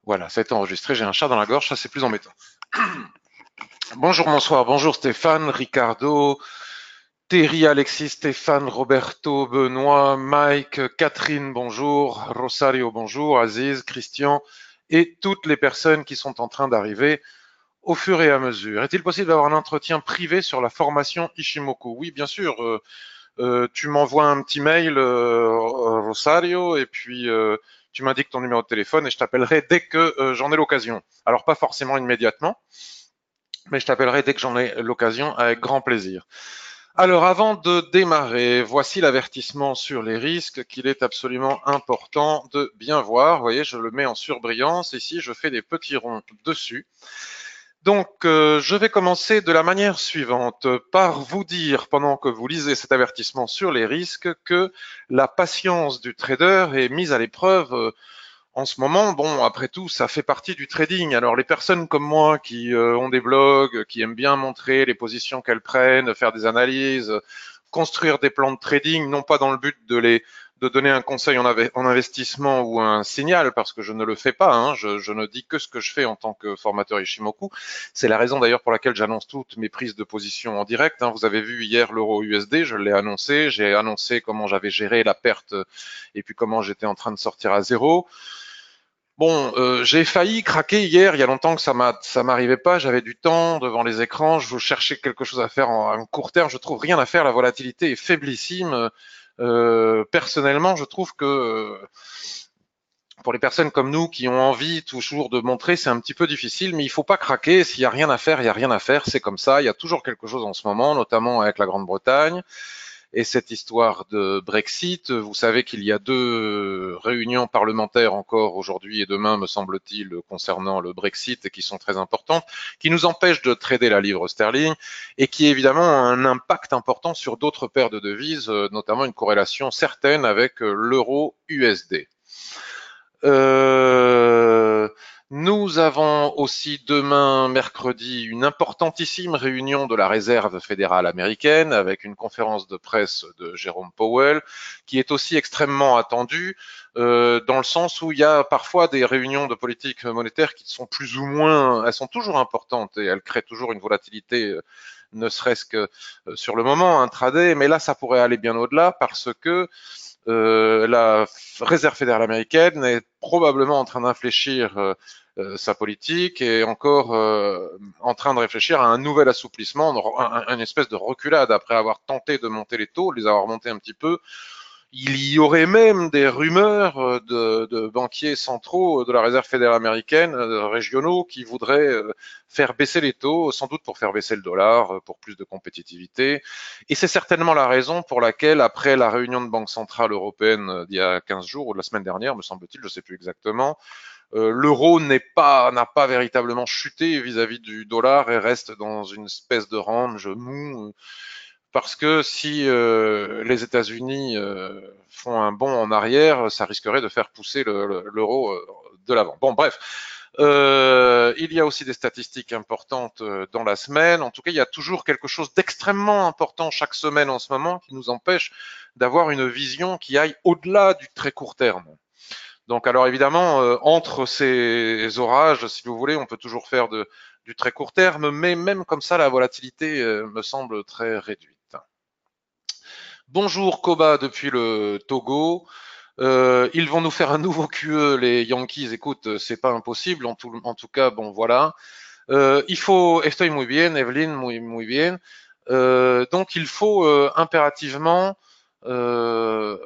Voilà, ça a été enregistré, j'ai un chat dans la gorge, ça c'est plus embêtant. Bonjour, bonsoir, bonjour Stéphane, Ricardo, Thierry, Alexis, Stéphane, Roberto, Benoît, Mike, Catherine, bonjour, Rosario, bonjour, Aziz, Christian et toutes les personnes qui sont en train d'arriver au fur et à mesure. Est-il possible d'avoir un entretien privé sur la formation Ishimoku? Oui, bien sûr. Tu m'envoies un petit mail, Rosario, et puis tu m'indiques ton numéro de téléphone et je t'appellerai dès que j'en ai l'occasion. Alors pas forcément immédiatement, mais je t'appellerai dès que j'en ai l'occasion avec grand plaisir. Alors avant de démarrer, voici l'avertissement sur les risques qu'il est absolument important de bien voir. Vous voyez, je le mets en surbrillance. Ici, je fais des petits ronds dessus. Donc, je vais commencer de la manière suivante, par vous dire, pendant que vous lisez cet avertissement sur les risques, que la patience du trader est mise à l'épreuve en ce moment. Bon, après tout, ça fait partie du trading. Alors, les personnes comme moi qui ont des blogs, qui aiment bien montrer les positions qu'elles prennent, faire des analyses, construire des plans de trading, non pas dans le but de donner un conseil en investissement ou un signal, parce que je ne le fais pas, hein, je ne dis que ce que je fais en tant que formateur Ishimoku. C'est la raison d'ailleurs pour laquelle j'annonce toutes mes prises de position en direct, hein. Vous avez vu hier l'euro USD, je l'ai annoncé, j'ai annoncé comment j'avais géré la perte et puis comment j'étais en train de sortir à zéro. Bon, j'ai failli craquer hier. Il y a longtemps que ça m'arrivait pas. J'avais du temps devant les écrans. Je cherchais quelque chose à faire en court terme. Je trouve rien à faire. La volatilité est faiblissime. Personnellement, je trouve que pour les personnes comme nous qui ont envie toujours de montrer, c'est un petit peu difficile. Mais il faut pas craquer. S'il y a rien à faire, il y a rien à faire. C'est comme ça. Il y a toujours quelque chose en ce moment, notamment avec la Grande-Bretagne. Et cette histoire de Brexit, vous savez qu'il y a deux réunions parlementaires encore aujourd'hui et demain, me semble-t-il, concernant le Brexit, et qui sont très importantes, qui nous empêchent de trader la livre sterling et qui évidemment ont un impact important sur d'autres paires de devises, notamment une corrélation certaine avec l'euro USD. Euh, Nous avons aussi demain, mercredi, une importantissime réunion de la Réserve fédérale américaine avec une conférence de presse de Jérôme Powell qui est aussi extrêmement attendue dans le sens où il y a parfois des réunions de politique monétaire qui sont plus ou moins, elles sont toujours importantes et elles créent toujours une volatilité ne serait-ce que sur le moment intraday, mais là ça pourrait aller bien au-delà parce que la Réserve fédérale américaine est probablement en train d'infléchir sa politique et encore en train de réfléchir à un nouvel assouplissement, une espèce de reculade après avoir tenté de monter les taux, les avoir montés un petit peu. Il y aurait même des rumeurs de banquiers centraux de la Réserve fédérale américaine, régionaux, qui voudraient faire baisser les taux, sans doute pour faire baisser le dollar, pour plus de compétitivité. Et c'est certainement la raison pour laquelle, après la réunion de Banque centrale européenne d'il y a 15 jours, ou de la semaine dernière, me semble-t-il, je ne sais plus exactement, l'euro n'a pas véritablement chuté vis-à-vis du dollar et reste dans une espèce de range mou, parce que si les États-Unis font un bond en arrière, ça risquerait de faire pousser l'euro de l'avant. Bon, bref. Il y a aussi des statistiques importantes dans la semaine. En tout cas, il y a toujours quelque chose d'extrêmement important chaque semaine en ce moment qui nous empêche d'avoir une vision qui aille au-delà du très court terme. Donc, alors évidemment, entre ces orages, si vous voulez, on peut toujours faire du très court terme, mais même comme ça, la volatilité me semble très réduite. Bonjour Koba depuis le Togo. Ils vont nous faire un nouveau QE, les Yankees. Écoute, c'est pas impossible. En tout cas, bon voilà. Il faut, estoy muy bien, Evelyn, muy bien. Donc il faut impérativement euh,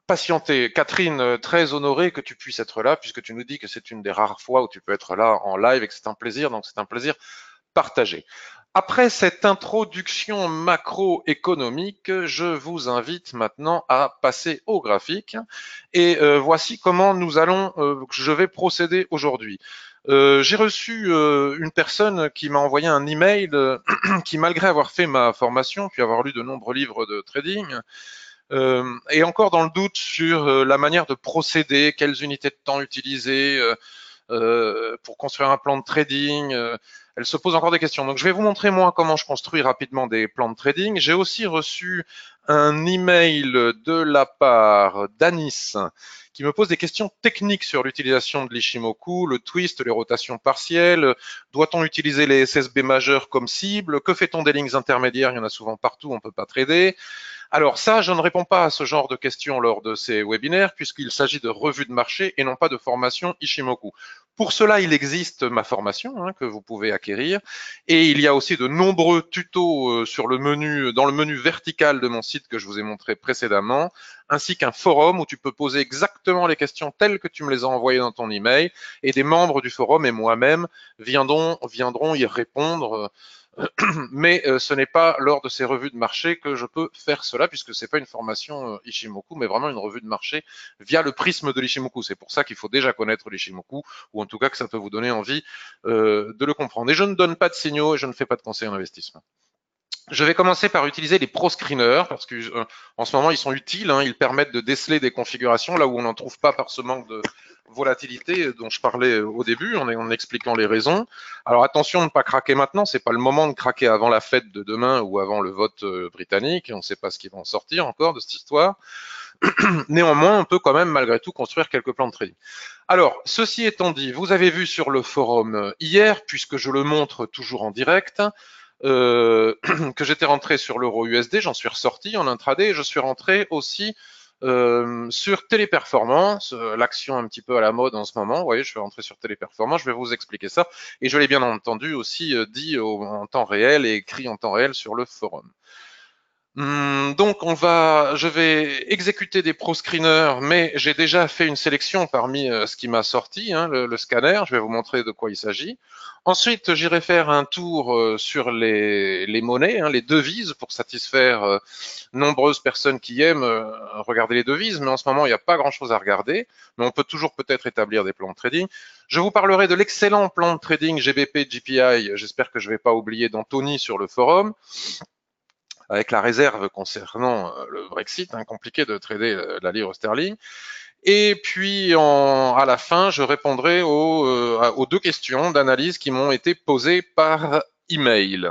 patienter. Catherine, très honorée que tu puisses être là, puisque tu nous dis que c'est une des rares fois où tu peux être là en live et que c'est un plaisir. Donc c'est un plaisir partagé. Après cette introduction macroéconomique, je vous invite maintenant à passer au graphique et voici comment je vais procéder aujourd'hui. J'ai reçu une personne qui m'a envoyé un email qui, malgré avoir fait ma formation puis avoir lu de nombreux livres de trading, est encore dans le doute sur la manière de procéder, quelles unités de temps utiliser, pour construire un plan de trading. Elle se pose encore des questions. Donc, je vais vous montrer moi comment je construis rapidement des plans de trading. J'ai aussi reçu un email de la part d'Anis qui me pose des questions techniques sur l'utilisation de l'Ishimoku, le twist, les rotations partielles. Doit-on utiliser les SSB majeurs comme cible? Que fait-on des lignes intermédiaires? Il y en a souvent partout, on ne peut pas trader. Alors ça, je ne réponds pas à ce genre de questions lors de ces webinaires puisqu'il s'agit de revues de marché et non pas de formation Ishimoku. Pour cela, il existe ma formation que vous pouvez acquérir et il y a aussi de nombreux tutos sur le menu, dans le menu vertical de mon site que je vous ai montré précédemment, ainsi qu'un forum où tu peux poser exactement les questions telles que tu me les as envoyées dans ton email et des membres du forum et moi-même viendront y répondre mais ce n'est pas lors de ces revues de marché que je peux faire cela, puisque c'est pas une formation Ishimoku, mais vraiment une revue de marché via le prisme de l'Ishimoku. C'est pour ça qu'il faut déjà connaître l'Ishimoku, ou en tout cas que ça peut vous donner envie de le comprendre. Et je ne donne pas de signaux et je ne fais pas de conseils en investissement. Je vais commencer par utiliser les Pro Screeners parce que en ce moment ils sont utiles, ils permettent de déceler des configurations là où on n'en trouve pas par ce manque de volatilité dont je parlais au début en expliquant les raisons. Alors attention de ne pas craquer maintenant, c'est pas le moment de craquer avant la fête de demain ou avant le vote britannique, on ne sait pas ce qui va en sortir encore de cette histoire. Néanmoins, on peut quand même malgré tout construire quelques plans de trading. Alors, ceci étant dit, vous avez vu sur le forum hier, puisque je le montre toujours en direct, que j'étais rentré sur l'euro USD, j'en suis ressorti en intraday et je suis rentré aussi sur Téléperformance, l'action un petit peu à la mode en ce moment. Vous voyez, je suis rentré sur Téléperformance, je vais vous expliquer ça. Et je l'ai bien entendu aussi dit en temps réel et écrit en temps réel sur le forum. Donc je vais exécuter des pro screeners, mais j'ai déjà fait une sélection parmi ce qui m'a sorti, le scanner. Je vais vous montrer de quoi il s'agit. Ensuite, j'irai faire un tour sur les monnaies, les devises, pour satisfaire nombreuses personnes qui aiment regarder les devises. Mais en ce moment, il n'y a pas grand-chose à regarder. Mais on peut toujours peut-être établir des plans de trading. Je vous parlerai de l'excellent plan de trading GBP GPI. J'espère que je ne vais pas oublier d'Anthony sur le forum, avec la réserve concernant le Brexit, compliqué de trader la livre sterling. Et puis à la fin, je répondrai aux deux questions d'analyse qui m'ont été posées par email.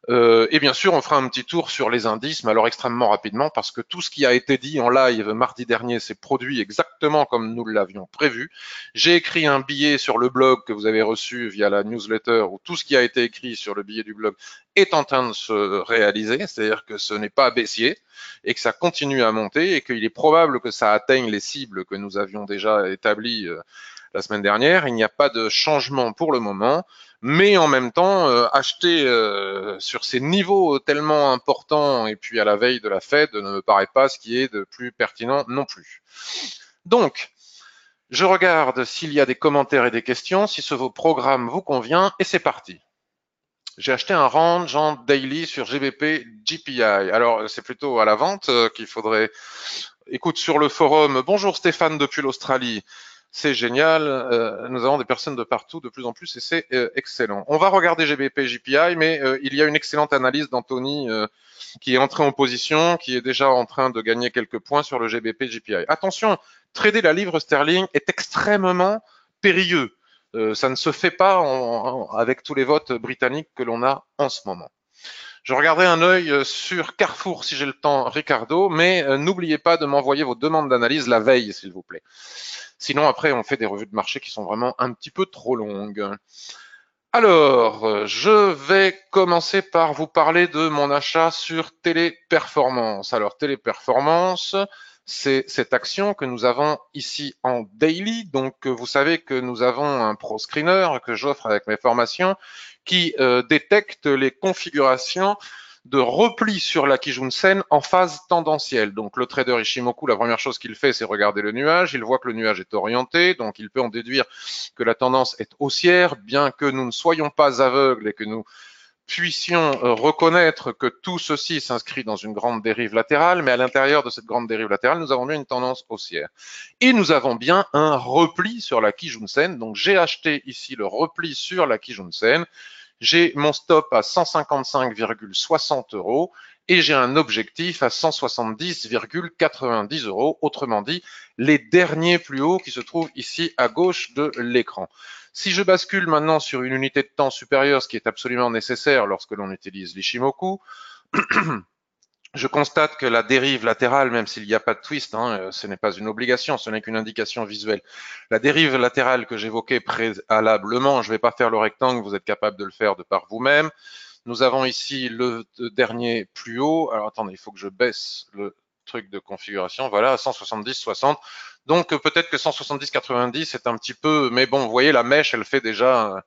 Et bien sûr, on fera un petit tour sur les indices, mais alors extrêmement rapidement, parce que tout ce qui a été dit en live mardi dernier s'est produit exactement comme nous l'avions prévu. J'ai écrit un billet sur le blog que vous avez reçu via la newsletter, où tout ce qui a été écrit sur le billet du blog est en train de se réaliser, c'est-à-dire que ce n'est pas baissier et que ça continue à monter et qu'il est probable que ça atteigne les cibles que nous avions déjà établies la semaine dernière. Il n'y a pas de changement pour le moment, mais en même temps, acheter sur ces niveaux tellement importants et puis à la veille de la Fed ne me paraît pas ce qui est de plus pertinent non plus. Donc, je regarde s'il y a des commentaires et des questions, si ce programme vous convient, et c'est parti. J'ai acheté un range en daily sur GBP GPI. Alors, c'est plutôt à la vente qu'il faudrait... Écoute, sur le forum, bonjour Stéphane depuis l'Australie. C'est génial, nous avons des personnes de partout de plus en plus et c'est excellent. On va regarder GBP JPI, mais il y a une excellente analyse d'Anthony qui est entré en position, qui est déjà en train de gagner quelques points sur le GBP JPI. Attention, trader la livre sterling est extrêmement périlleux. Ça ne se fait pas avec tous les votes britanniques que l'on a en ce moment. Je regarderai un œil sur Carrefour si j'ai le temps, Ricardo, mais n'oubliez pas de m'envoyer vos demandes d'analyse la veille, s'il vous plaît. Sinon, après, on fait des revues de marché qui sont vraiment un petit peu trop longues. Alors, je vais commencer par vous parler de mon achat sur Téléperformance. Alors, Téléperformance, c'est cette action que nous avons ici en daily. Donc, vous savez que nous avons un Pro Screener que j'offre avec mes formations qui détecte les configurations de repli sur la Kijun-sen en phase tendancielle. Donc le trader Ishimoku, la première chose qu'il fait, c'est regarder le nuage. Il voit que le nuage est orienté, donc il peut en déduire que la tendance est haussière, bien que nous ne soyons pas aveugles et que nous puissions reconnaître que tout ceci s'inscrit dans une grande dérive latérale, mais à l'intérieur de cette grande dérive latérale, nous avons bien une tendance haussière. Et nous avons bien un repli sur la Kijun-sen. Donc j'ai acheté ici le repli sur la Kijun-sen. J'ai mon stop à 155,60 € et j'ai un objectif à 170,90 €, autrement dit, les derniers plus hauts qui se trouvent ici à gauche de l'écran. Si je bascule maintenant sur une unité de temps supérieure, ce qui est absolument nécessaire lorsque l'on utilise l'Ishimoku, Je constate que la dérive latérale, même s'il n'y a pas de twist, ce n'est pas une obligation, ce n'est qu'une indication visuelle. La dérive latérale que j'évoquais préalablement, je ne vais pas faire le rectangle, vous êtes capable de le faire de par vous-même. Nous avons ici le dernier plus haut. Alors attendez, il faut que je baisse le truc de configuration. Voilà, 170-60. Donc peut-être que 170-90 est un petit peu, mais bon, vous voyez, la mèche, elle fait déjà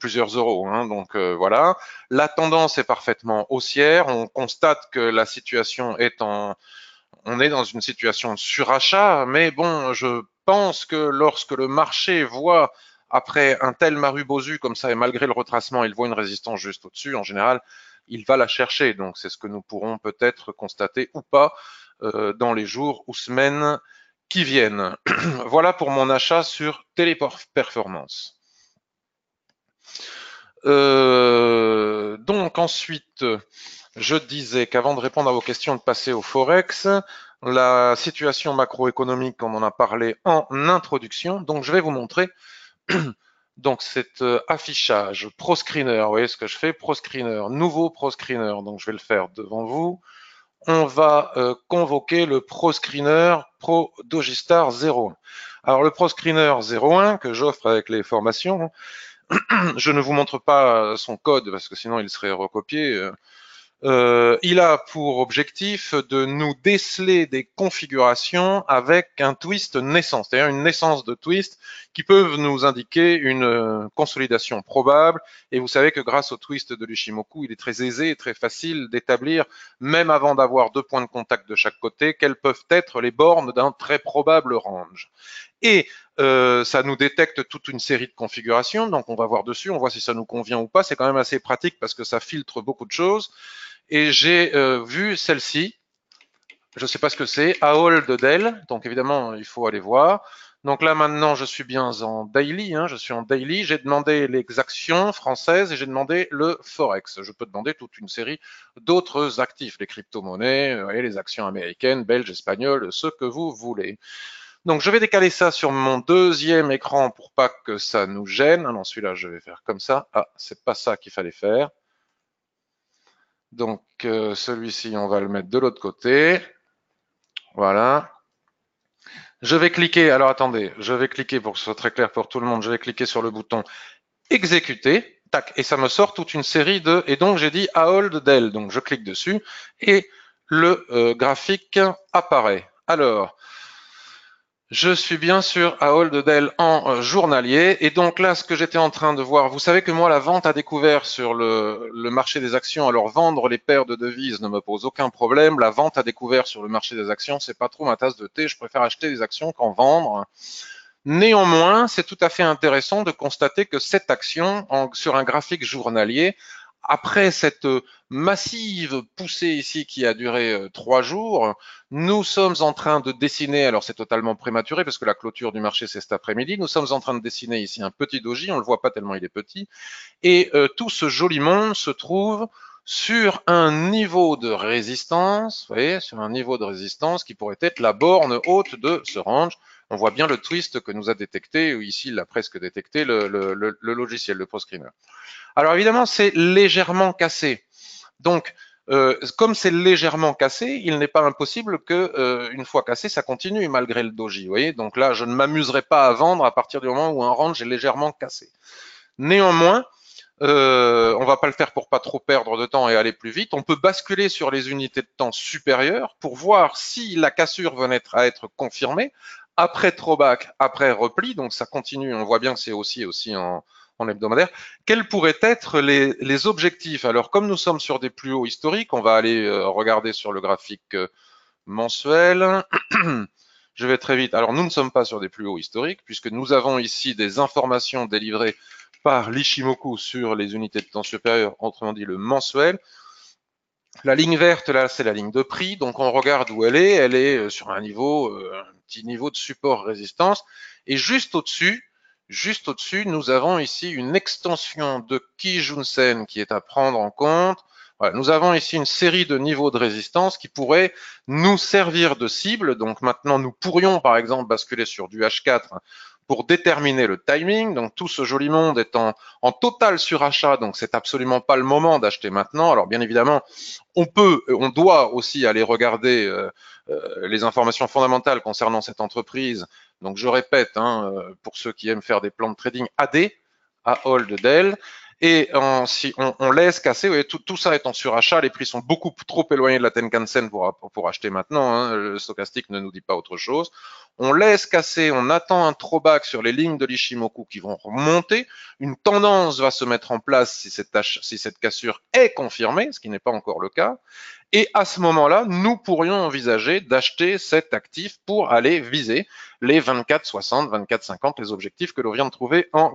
plusieurs euros. Donc voilà. La tendance est parfaitement haussière. On constate que la situation est on est dans une situation de surachat, mais bon, je pense que lorsque le marché voit après un tel Marubozu comme ça et malgré le retracement, il voit une résistance juste au-dessus, en général, il va la chercher. Donc c'est ce que nous pourrons peut-être constater ou pas dans les jours ou semaines qui viennent. Voilà pour mon achat sur Téléport Performance. Donc ensuite, je disais qu'avant de répondre à vos questions, de passer au Forex, la situation macroéconomique, on en a parlé en introduction. Donc je vais vous montrer donc cet affichage ProScreener. Vous voyez ce que je fais? ProScreener, nouveau ProScreener. Donc je vais le faire devant vous. On va convoquer le ProScreener Pro Dogistar 01. Alors le ProScreener 01 que j'offre avec les formations, je ne vous montre pas son code parce que sinon il serait recopié. Il a pour objectif de nous déceler des configurations avec un twist naissance, c'est-à-dire une naissance de twist qui peuvent nous indiquer une consolidation probable. Et vous savez que grâce au twist de l'Ishimoku, il est très aisé et très facile d'établir, même avant d'avoir deux points de contact de chaque côté, quelles peuvent être les bornes d'un très probable range. Et ça nous détecte toute une série de configurations, donc on va voir dessus, on voit si ça nous convient ou pas. C'est quand même assez pratique parce que ça filtre beaucoup de choses. Et j'ai vu celle-ci, je ne sais pas ce que c'est, AOL de Dell, donc évidemment il faut aller voir. Donc là maintenant je suis bien en daily, je suis en daily, j'ai demandé les actions françaises et j'ai demandé le Forex. Je peux demander toute une série d'autres actifs, les crypto-monnaies, les actions américaines, belges, espagnoles, ce que vous voulez. Donc je vais décaler ça sur mon deuxième écran pour pas que ça nous gêne. Ah non, celui-là je vais faire comme ça. Ah, c'est pas ça qu'il fallait faire. Donc celui-ci, on va le mettre de l'autre côté. Voilà. Je vais cliquer, alors attendez, je vais cliquer pour que ce soit très clair pour tout le monde, je vais cliquer sur le bouton exécuter, tac, et ça me sort toute une série de, et donc j'ai dit Ahold Dell, donc je clique dessus et le graphique apparaît. Alors, je suis bien sûr à Ahold Dell en journalier et donc là ce que j'étais en train de voir, vous savez que moi la vente à découvert sur le marché des actions, alors vendre les paires de devises ne me pose aucun problème, la vente à découvert sur le marché des actions c'est pas trop ma tasse de thé, je préfère acheter des actions qu'en vendre. Néanmoins, c'est tout à fait intéressant de constater que cette action sur un graphique journalier après cette massive poussée ici qui a duré 3 jours, nous sommes en train de dessiner, alors c'est totalement prématuré parce que la clôture du marché c'est cet après-midi, nous sommes en train de dessiner ici un petit doji, on le voit pas tellement il est petit, et tout ce joli monde se trouve sur un niveau de résistance, vous voyez, sur un niveau de résistance qui pourrait être la borne haute de ce range. On voit bien le twist que nous a détecté, ou ici il a presque détecté le logiciel, le ProScreener. Alors évidemment, c'est légèrement cassé. Donc, comme c'est légèrement cassé, il n'est pas impossible que, une fois cassé, ça continue malgré le doji. Vous voyez, donc là, je ne m'amuserai pas à vendre à partir du moment où un range est légèrement cassé. Néanmoins, on va pas le faire pour pas trop perdre de temps et aller plus vite. On peut basculer sur les unités de temps supérieures pour voir si la cassure venait à être confirmée après throwback, après repli. Donc ça continue. On voit bien que c'est aussi en hebdomadaire. Quels pourraient être les objectifs? Alors comme nous sommes sur des plus hauts historiques, on va aller regarder sur le graphique mensuel. Je vais très vite. Alors nous ne sommes pas sur des plus hauts historiques puisque nous avons ici des informations délivrées par l'Ishimoku sur les unités de temps supérieures, autrement dit le mensuel. La ligne verte, là, c'est la ligne de prix. Donc, on regarde où elle est sur un niveau, un petit niveau de support-résistance. Et juste au-dessus, nous avons ici une extension de Kijun-sen qui est à prendre en compte. Voilà, nous avons ici une série de niveaux de résistance qui pourraient nous servir de cible. Donc maintenant, nous pourrions, par exemple, basculer sur du H4 pour déterminer le timing. Donc tout ce joli monde est en total surachat, donc c'est absolument pas le moment d'acheter maintenant. Alors bien évidemment, on doit aussi aller regarder les informations fondamentales concernant cette entreprise. Donc je répète, pour ceux qui aiment faire des plans de trading AD, à hold Dell, et si on laisse casser, oui, tout ça est en surachat, les prix sont beaucoup trop éloignés de la Tenkan-sen pour acheter maintenant, le stochastique ne nous dit pas autre chose. On laisse casser, on attend un throwback sur les lignes de l'Ishimoku qui vont remonter, une tendance va se mettre en place si cette cassure est confirmée, ce qui n'est pas encore le cas, et à ce moment-là, nous pourrions envisager d'acheter cet actif pour aller viser les 24,60, 24,50, les objectifs que l'on vient de trouver en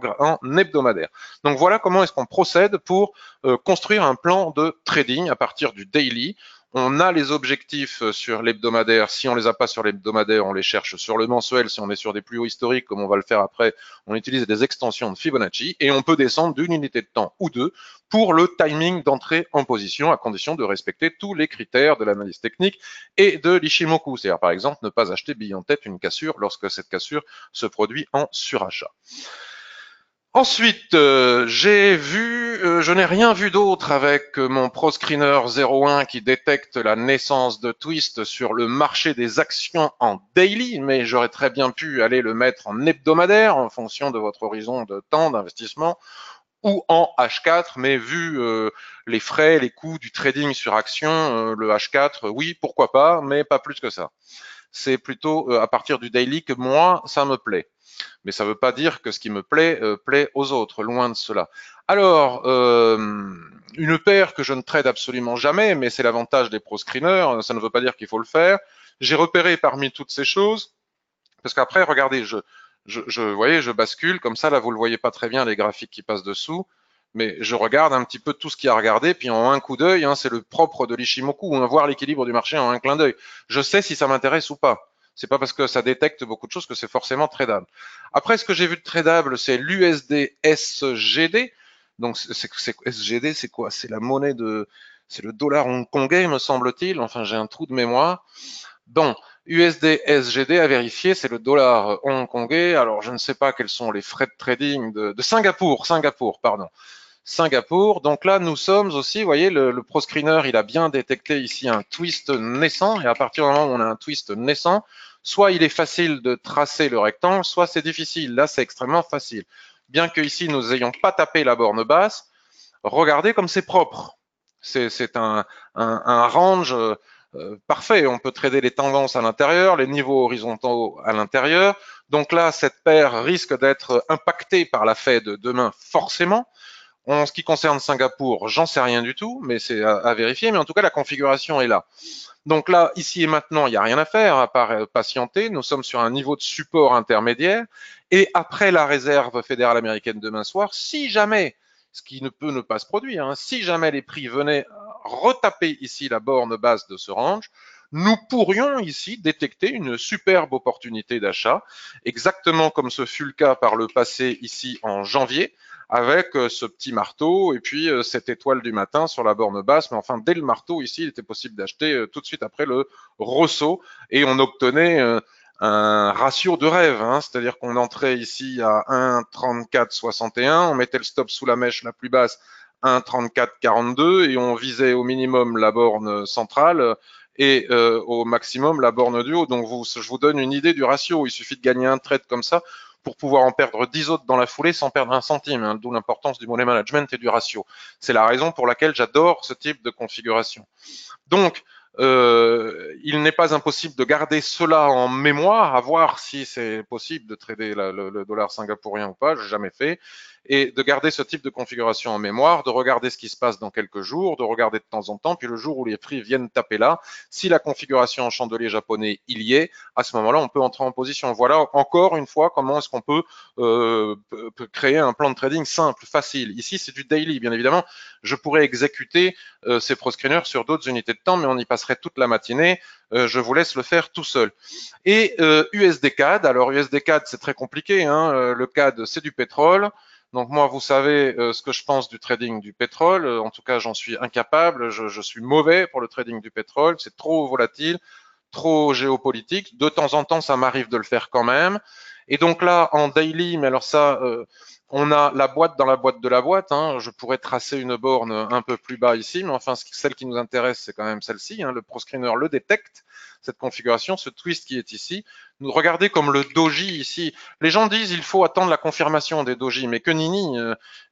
hebdomadaire. Donc voilà comment est-ce qu'on procède pour construire un plan de trading à partir du daily. On a les objectifs sur l'hebdomadaire. Si on les a pas sur l'hebdomadaire, on les cherche sur le mensuel. Si on est sur des plus hauts historiques, comme on va le faire après, on utilise des extensions de Fibonacci et on peut descendre d'une unité de temps ou deux pour le timing d'entrée en position, à condition de respecter tous les critères de l'analyse technique et de l'Ishimoku. C'est-à-dire, par exemple, ne pas acheter bille en tête une cassure lorsque cette cassure se produit en surachat. Ensuite, je n'ai rien vu d'autre avec mon ProScreener 01 qui détecte la naissance de twist sur le marché des actions en daily, mais j'aurais très bien pu aller le mettre en hebdomadaire en fonction de votre horizon de temps d'investissement ou en H4, mais vu les frais, les coûts du trading sur action, le H4, oui, pourquoi pas, mais pas plus que ça. C'est plutôt à partir du daily que moi, ça me plaît. Mais ça ne veut pas dire que ce qui me plaît plaît aux autres, loin de cela. Alors, une paire que je ne trade absolument jamais, mais c'est l'avantage des pro-screeners, ça ne veut pas dire qu'il faut le faire. J'ai repéré parmi toutes ces choses, parce qu'après, regardez, voyez, je bascule, comme ça, là, vous ne le voyez pas très bien, les graphiques qui passent dessous, mais je regarde un petit peu tout ce qu'il y a à regarder, puis en un coup d'œil, c'est le propre de l'Ishimoku, voir l'équilibre du marché en un clin d'œil. Je sais si ça m'intéresse ou pas. C'est pas parce que ça détecte beaucoup de choses que c'est forcément tradable. Après, ce que j'ai vu de tradable, c'est l'USD SGD. Donc, SGD, c'est quoi? C'est la monnaie c'est le dollar hongkongais, me semble-t-il. Enfin, j'ai un trou de mémoire. Bon, USD SGD à vérifier, c'est le dollar hongkongais. Alors, je ne sais pas quels sont les frais de trading de Singapour, pardon. Singapour. Donc là, nous sommes aussi, vous voyez, le ProScreener, il a bien détecté ici un twist naissant. Et à partir du moment où on a un twist naissant, soit il est facile de tracer le rectangle, soit c'est difficile. Là, c'est extrêmement facile. Bien que ici, nous n'ayons pas tapé la borne basse, regardez comme c'est propre. C'est un range parfait. On peut trader les tendances à l'intérieur, les niveaux horizontaux à l'intérieur. Donc là, cette paire risque d'être impactée par la Fed demain forcément. En ce qui concerne Singapour, j'en sais rien du tout, mais c'est à vérifier. Mais en tout cas, la configuration est là. Donc là, ici et maintenant, il n'y a rien à faire à part patienter. Nous sommes sur un niveau de support intermédiaire. Et après la réserve fédérale américaine demain soir, si jamais, ce qui ne peut ne pas se produire, si jamais les prix venaient retaper ici la borne basse de ce range, nous pourrions ici détecter une superbe opportunité d'achat, exactement comme ce fut le cas par le passé ici en janvier, avec ce petit marteau et puis cette étoile du matin sur la borne basse. Mais enfin, dès le marteau, ici, il était possible d'acheter tout de suite après le ressaut et on obtenait un ratio de rêve, c'est-à-dire qu'on entrait ici à 1,3461, on mettait le stop sous la mèche la plus basse, 1,3442, et on visait au minimum la borne centrale et au maximum la borne du haut. Donc je vous donne une idée du ratio. Il suffit de gagner un trade comme ça pour pouvoir en perdre 10 autres dans la foulée sans perdre un centime, d'où l'importance du money management et du ratio. C'est la raison pour laquelle j'adore ce type de configuration. Donc, il n'est pas impossible de garder cela en mémoire, à voir si c'est possible de trader le dollar singapourien ou pas, je n'ai jamais fait, et de garder ce type de configuration en mémoire, de regarder ce qui se passe dans quelques jours, de regarder de temps en temps, puis le jour où les prix viennent taper là, si la configuration en chandelier japonais il y est, à ce moment-là, on peut entrer en position. Voilà encore une fois comment est-ce qu'on peut créer un plan de trading simple, facile. Ici, c'est du daily, bien évidemment. Je pourrais exécuter ces ProScreeners sur d'autres unités de temps, mais on y passerait toute la matinée. Je vous laisse le faire tout seul. Et USD CAD, alors USD CAD, c'est très compliqué. Le CAD, c'est du pétrole. Donc moi, vous savez ce que je pense du trading du pétrole. En tout cas, j'en suis incapable. Je suis mauvais pour le trading du pétrole. C'est trop volatile, trop géopolitique. De temps en temps, ça m'arrive de le faire quand même. Et donc là, en daily, mais alors ça, on a la boîte dans la boîte de la boîte. Hein. Je pourrais tracer une borne un peu plus bas ici, mais enfin, celle qui nous intéresse, c'est quand même celle-ci. Hein. Le ProScreener le détecte, cette configuration, ce twist qui est ici. Nous regardez comme le doji ici. Les gens disent il faut attendre la confirmation des doji, mais que nini.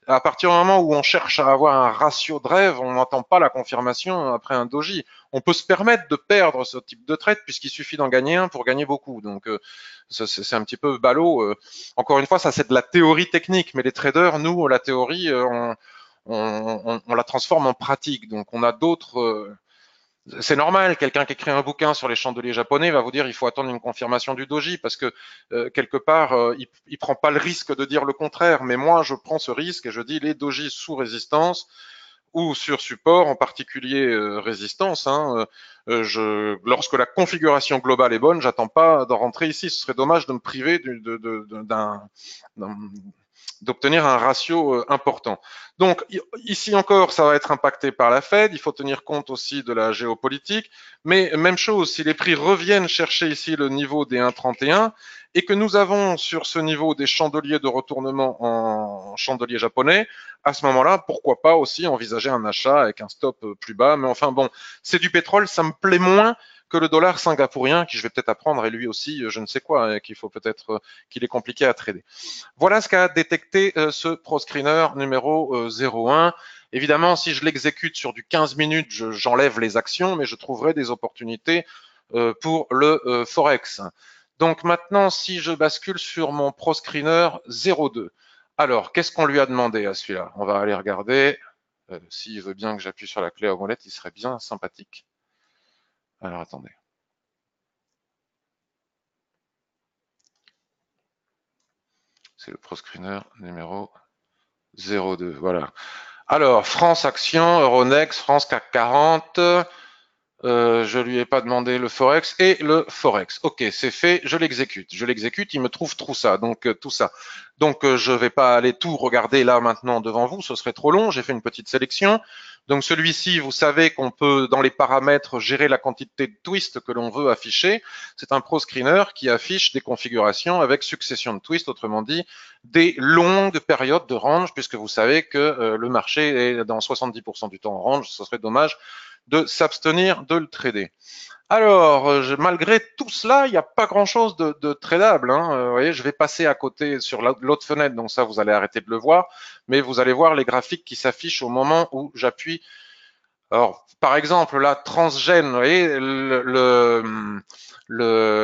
À partir du moment où on cherche à avoir un ratio de rêve, on n'attend pas la confirmation après un doji. On peut se permettre de perdre ce type de trade puisqu'il suffit d'en gagner un pour gagner beaucoup. Donc c'est un petit peu ballot. Encore une fois, ça c'est de la théorie technique, mais les traders, nous, la théorie, on la transforme en pratique. Donc on a d'autres. C'est normal, quelqu'un qui écrit un bouquin sur les chandeliers japonais va vous dire il faut attendre une confirmation du doji parce que quelque part il prend pas le risque de dire le contraire. Mais moi je prends ce risque et je dis les dojis sous résistance ou sur support, en particulier résistance. Hein, lorsque la configuration globale est bonne, j'attends pas d'en rentrer ici. Ce serait dommage de me priver d'obtenir un ratio important. Donc ici encore, ça va être impacté par la Fed. Il faut tenir compte aussi de la géopolitique. Mais même chose, si les prix reviennent chercher ici le niveau des 1,31 et que nous avons sur ce niveau des chandeliers de retournement en chandelier japonais, à ce moment-là, pourquoi pas aussi envisager un achat avec un stop plus bas. Mais enfin bon, c'est du pétrole, ça me plaît moins que le dollar singapourien, qui je vais peut-être apprendre, et lui aussi, je ne sais quoi, qu'il faut peut-être qu'il est compliqué à trader. Voilà ce qu'a détecté ce ProScreener numéro 01. Évidemment, si je l'exécute sur du 15 minutes, j'enlève les actions, mais je trouverai des opportunités pour le Forex. Donc maintenant, si je bascule sur mon ProScreener 02, alors qu'est-ce qu'on lui a demandé à celui-là? On va aller regarder. S'il veut bien que j'appuie sur la clé à molette, il serait bien sympathique. Alors attendez. C'est le ProScreener numéro 02. Voilà. Alors, France Action, Euronext, France CAC 40. Je lui ai pas demandé le Forex et le Forex. Ok, c'est fait, je l'exécute. Je l'exécute, il me trouve tout ça. Donc tout ça. Donc je vais pas aller tout regarder là maintenant devant vous, ce serait trop long. J'ai fait une petite sélection. Donc celui-ci, vous savez qu'on peut dans les paramètres gérer la quantité de twists que l'on veut afficher. C'est un Pro Screener qui affiche des configurations avec succession de twists, autrement dit des longues périodes de range, puisque vous savez que le marché est dans 70% du temps en range. Ce serait dommage de s'abstenir de le trader. Alors, malgré tout cela, il n'y a pas grand-chose de tradable. Hein. Vous voyez, je vais passer à côté sur l'autre fenêtre, donc ça, vous allez arrêter de le voir, mais vous allez voir les graphiques qui s'affichent au moment où j'appuie. Alors, par exemple, là, transgène, vous voyez,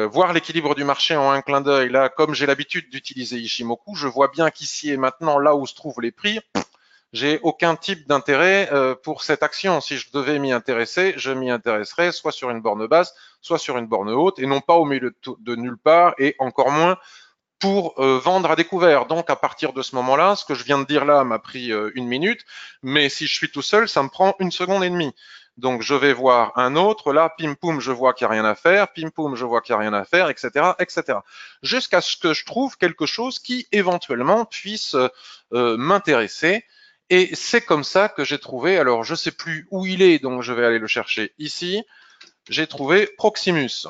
voir l'équilibre du marché en un clin d'œil, là, comme j'ai l'habitude d'utiliser Ishimoku, je vois bien qu'ici et maintenant, là où se trouvent les prix, j'ai aucun type d'intérêt pour cette action. Si je devais m'y intéresser, je m'y intéresserais soit sur une borne basse, soit sur une borne haute, et non pas au milieu de nulle part, et encore moins pour vendre à découvert. Donc à partir de ce moment-là, ce que je viens de dire là m'a pris une minute, mais si je suis tout seul, ça me prend 1 seconde et demie. Donc je vais voir un autre, là, pim poum, je vois qu'il n'y a rien à faire, pim poum, je vois qu'il n'y a rien à faire, etc., etc. Jusqu'à ce que je trouve quelque chose qui éventuellement puisse m'intéresser. Et c'est comme ça que j'ai trouvé, alors je ne sais plus où il est, donc je vais aller le chercher ici. J'ai trouvé Proximus.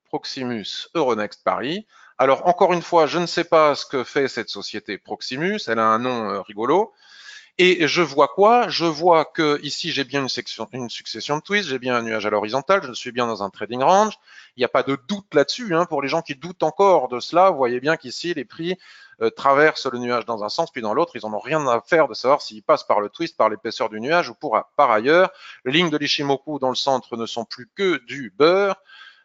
Proximus Euronext Paris. Alors encore une fois, je ne sais pas ce que fait cette société Proximus, elle a un nom rigolo. Et je vois quoi? Je vois que ici j'ai bien une succession de twists, j'ai bien un nuage à l'horizontale, je suis bien dans un trading range. Il n'y a pas de doute là-dessus. Hein. Pour les gens qui doutent encore de cela, vous voyez bien qu'ici les prix traversent le nuage dans un sens puis dans l'autre. Ils n'en ont rien à faire de savoir s'ils passent par le twist, par l'épaisseur du nuage ou par ailleurs. Les lignes de l'Ishimoku dans le centre ne sont plus que du beurre.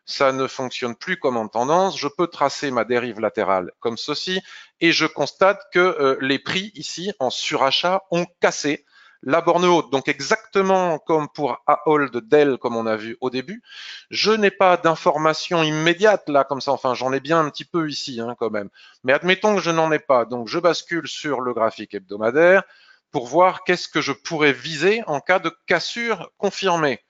Ça ne fonctionne plus comme en tendance. Je peux tracer ma dérive latérale comme ceci et je constate que les prix ici en surachat ont cassé la borne haute. Donc exactement comme pour Ahold Dell comme on a vu au début, je n'ai pas d'information immédiate là comme ça. Enfin, j'en ai bien un petit peu ici hein, quand même. Mais admettons que je n'en ai pas. Donc je bascule sur le graphique hebdomadaire pour voir qu'est-ce que je pourrais viser en cas de cassure confirmée.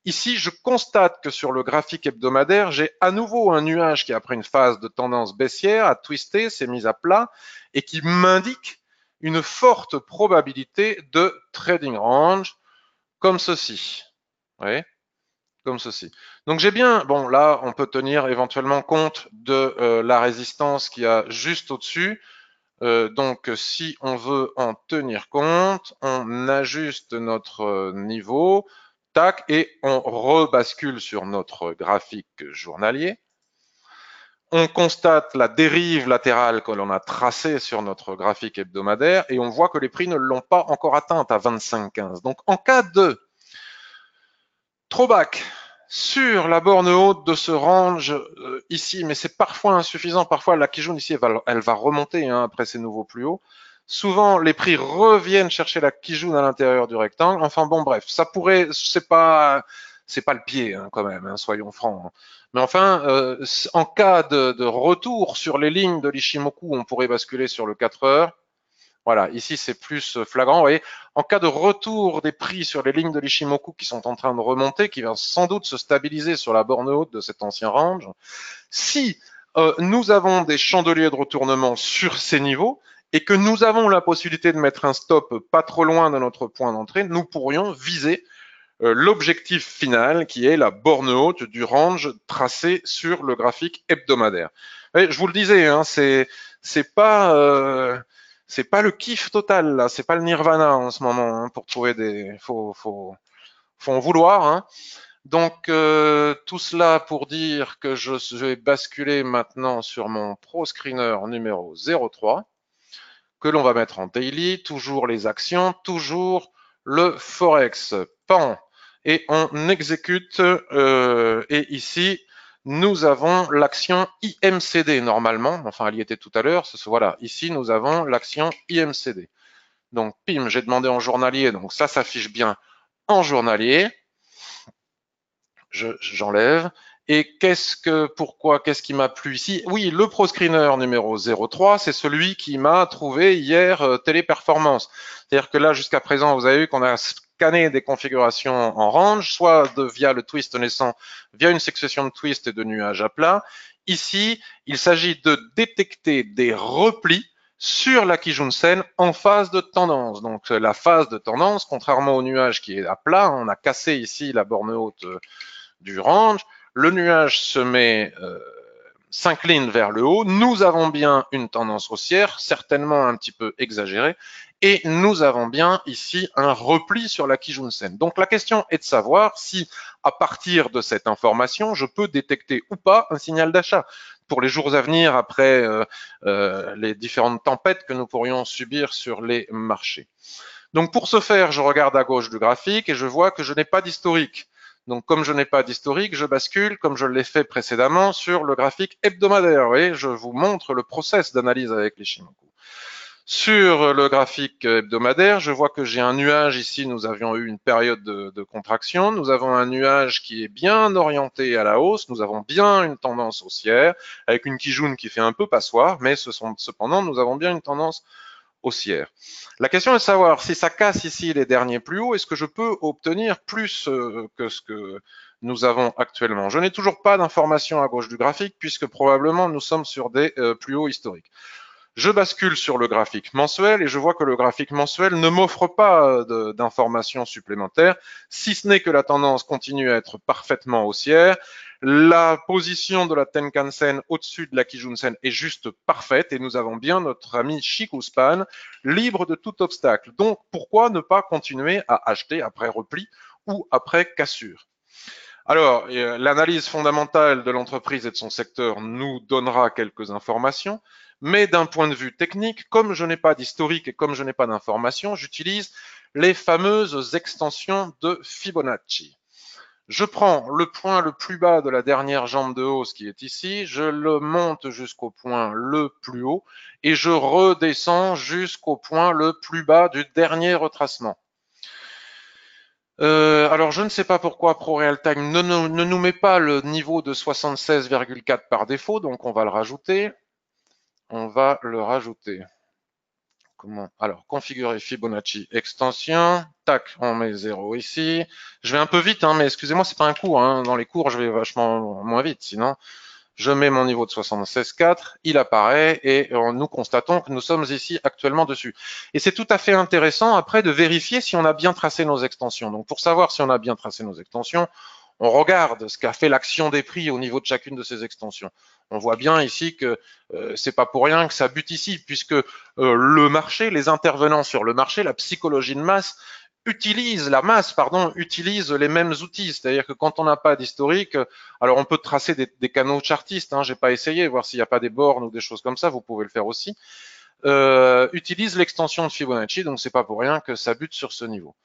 Ici, je constate que sur le graphique hebdomadaire, j'ai à nouveau un nuage qui, après une phase de tendance baissière, a twisté, s'est mis à plat et qui m'indique une forte probabilité de trading range comme ceci. Oui, comme ceci. Donc j'ai bien, bon là on peut tenir éventuellement compte de la résistance qu'il y a juste au-dessus. Donc si on veut en tenir compte, on ajuste notre niveau, tac, et on rebascule sur notre graphique journalier. On constate la dérive latérale que l'on a tracée sur notre graphique hebdomadaire et on voit que les prix ne l'ont pas encore atteinte à 25,15. Donc en cas de throwback sur la borne haute de ce range ici, mais c'est parfois insuffisant, parfois la Kijun ici elle va remonter après ces nouveaux plus hauts. Souvent les prix reviennent chercher la Kijun à l'intérieur du rectangle. Enfin bon bref, ça pourrait, c'est pas le pied quand même, soyons francs. Mais enfin, en cas de retour sur les lignes de l'Ishimoku, on pourrait basculer sur le 4 heures. Voilà, ici c'est plus flagrant. Vous voyez, en cas de retour des prix sur les lignes de l'Ishimoku qui sont en train de remonter, qui va sans doute se stabiliser sur la borne haute de cet ancien range, si nous avons des chandeliers de retournement sur ces niveaux et que nous avons la possibilité de mettre un stop pas trop loin de notre point d'entrée, nous pourrions viser l'objectif final qui est la borne haute du range tracé sur le graphique hebdomadaire. Et je vous le disais, c'est pas le kiff total là, c'est pas le nirvana en ce moment pour trouver des faut en vouloir. Donc tout cela pour dire que je vais basculer maintenant sur mon Pro Screener numéro 03 que l'on va mettre en daily, toujours les actions, toujours le Forex PAN et on exécute et ici nous avons l'action IMCD normalement, enfin elle y était tout à l'heure, voilà, ici nous avons l'action IMCD. Donc PIM, j'ai demandé en journalier, donc ça s'affiche bien en journalier. J'enlève. Et qu'est-ce qui m'a plu ici? Oui, le Pro Screener numéro 03, c'est celui qui m'a trouvé hier Téléperformance. C'est-à-dire que là, jusqu'à présent, vous avez vu qu'on a scanné des configurations en range, soit via le twist naissant, via une succession de twists et de nuages à plat. Ici, il s'agit de détecter des replis sur la Kijun-sen en phase de tendance. Donc la phase de tendance, contrairement au nuage qui est à plat, on a cassé ici la borne haute du range, le nuage s'incline vers le haut, nous avons bien une tendance haussière, certainement un petit peu exagérée, et nous avons bien ici un repli sur la Kijun-sen. Donc la question est de savoir si, à partir de cette information, je peux détecter ou pas un signal d'achat pour les jours à venir après les différentes tempêtes que nous pourrions subir sur les marchés. Donc pour ce faire, je regarde à gauche du graphique et je vois que je n'ai pas d'historique. Donc, comme je n'ai pas d'historique, je bascule, comme je l'ai fait précédemment, sur le graphique hebdomadaire. Vous voyez, je vous montre le process d'analyse avec l'Ishimoku. Sur le graphique hebdomadaire, je vois que j'ai un nuage ici. Nous avions eu une période de contraction. Nous avons un nuage qui est bien orienté à la hausse. Nous avons bien une tendance haussière avec une Kijun qui fait un peu passoire, mais cependant, nous avons bien une tendance haussière. La question est de savoir si ça casse ici les derniers plus hauts, est-ce que je peux obtenir plus que ce que nous avons actuellement? Je n'ai toujours pas d'informations à gauche du graphique puisque probablement nous sommes sur des plus hauts historiques. Je bascule sur le graphique mensuel et je vois que le graphique mensuel ne m'offre pas d'informations supplémentaires, si ce n'est que la tendance continue à être parfaitement haussière. La position de la Tenkan-sen au-dessus de la Kijun-sen est juste parfaite et nous avont bien notre ami Chikou-span libre de tout obstacle. Donc, pourquoi ne pas continuer à acheter après repli ou après cassure? Alors, l'analyse fondamentale de l'entreprise et de son secteur nous donnera quelques informations, mais d'un point de vue technique, comme je n'ai pas d'historique et comme je n'ai pas d'informations, j'utilise les fameuses extensions de Fibonacci. Je prends le point le plus bas de la dernière jambe de hausse qui est ici, je le monte jusqu'au point le plus haut et je redescends jusqu'au point le plus bas du dernier retracement. Alors je ne sais pas pourquoi ProRealTime ne nous met pas le niveau de 76,4 par défaut, donc on va le rajouter. On va le rajouter. Comment? Alors, configurer Fibonacci extension. Tac, on met 0 ici. Je vais un peu vite, mais excusez-moi, c'est pas un cours. Dans les cours, je vais vachement moins vite. Sinon, je mets mon niveau de 76,4, il apparaît et nous constatons que nous sommes ici actuellement dessus. Et c'est tout à fait intéressant après de vérifier si on a bien tracé nos extensions. Donc, pour savoir si on a bien tracé nos extensions, on regarde ce qu'a fait l'action des prix au niveau de chacune de ces extensions. On voit bien ici que c'est pas pour rien que ça bute ici, puisque le marché, les intervenants sur le marché, la psychologie de masse, utilise les mêmes outils. C'est-à-dire que quand on n'a pas d'historique, alors on peut tracer des canaux chartistes, hein, j'ai pas essayé, voir s'il n'y a pas des bornes ou des choses comme ça, vous pouvez le faire aussi. Utilise l'extension de Fibonacci, donc c'est pas pour rien que ça bute sur ce niveau.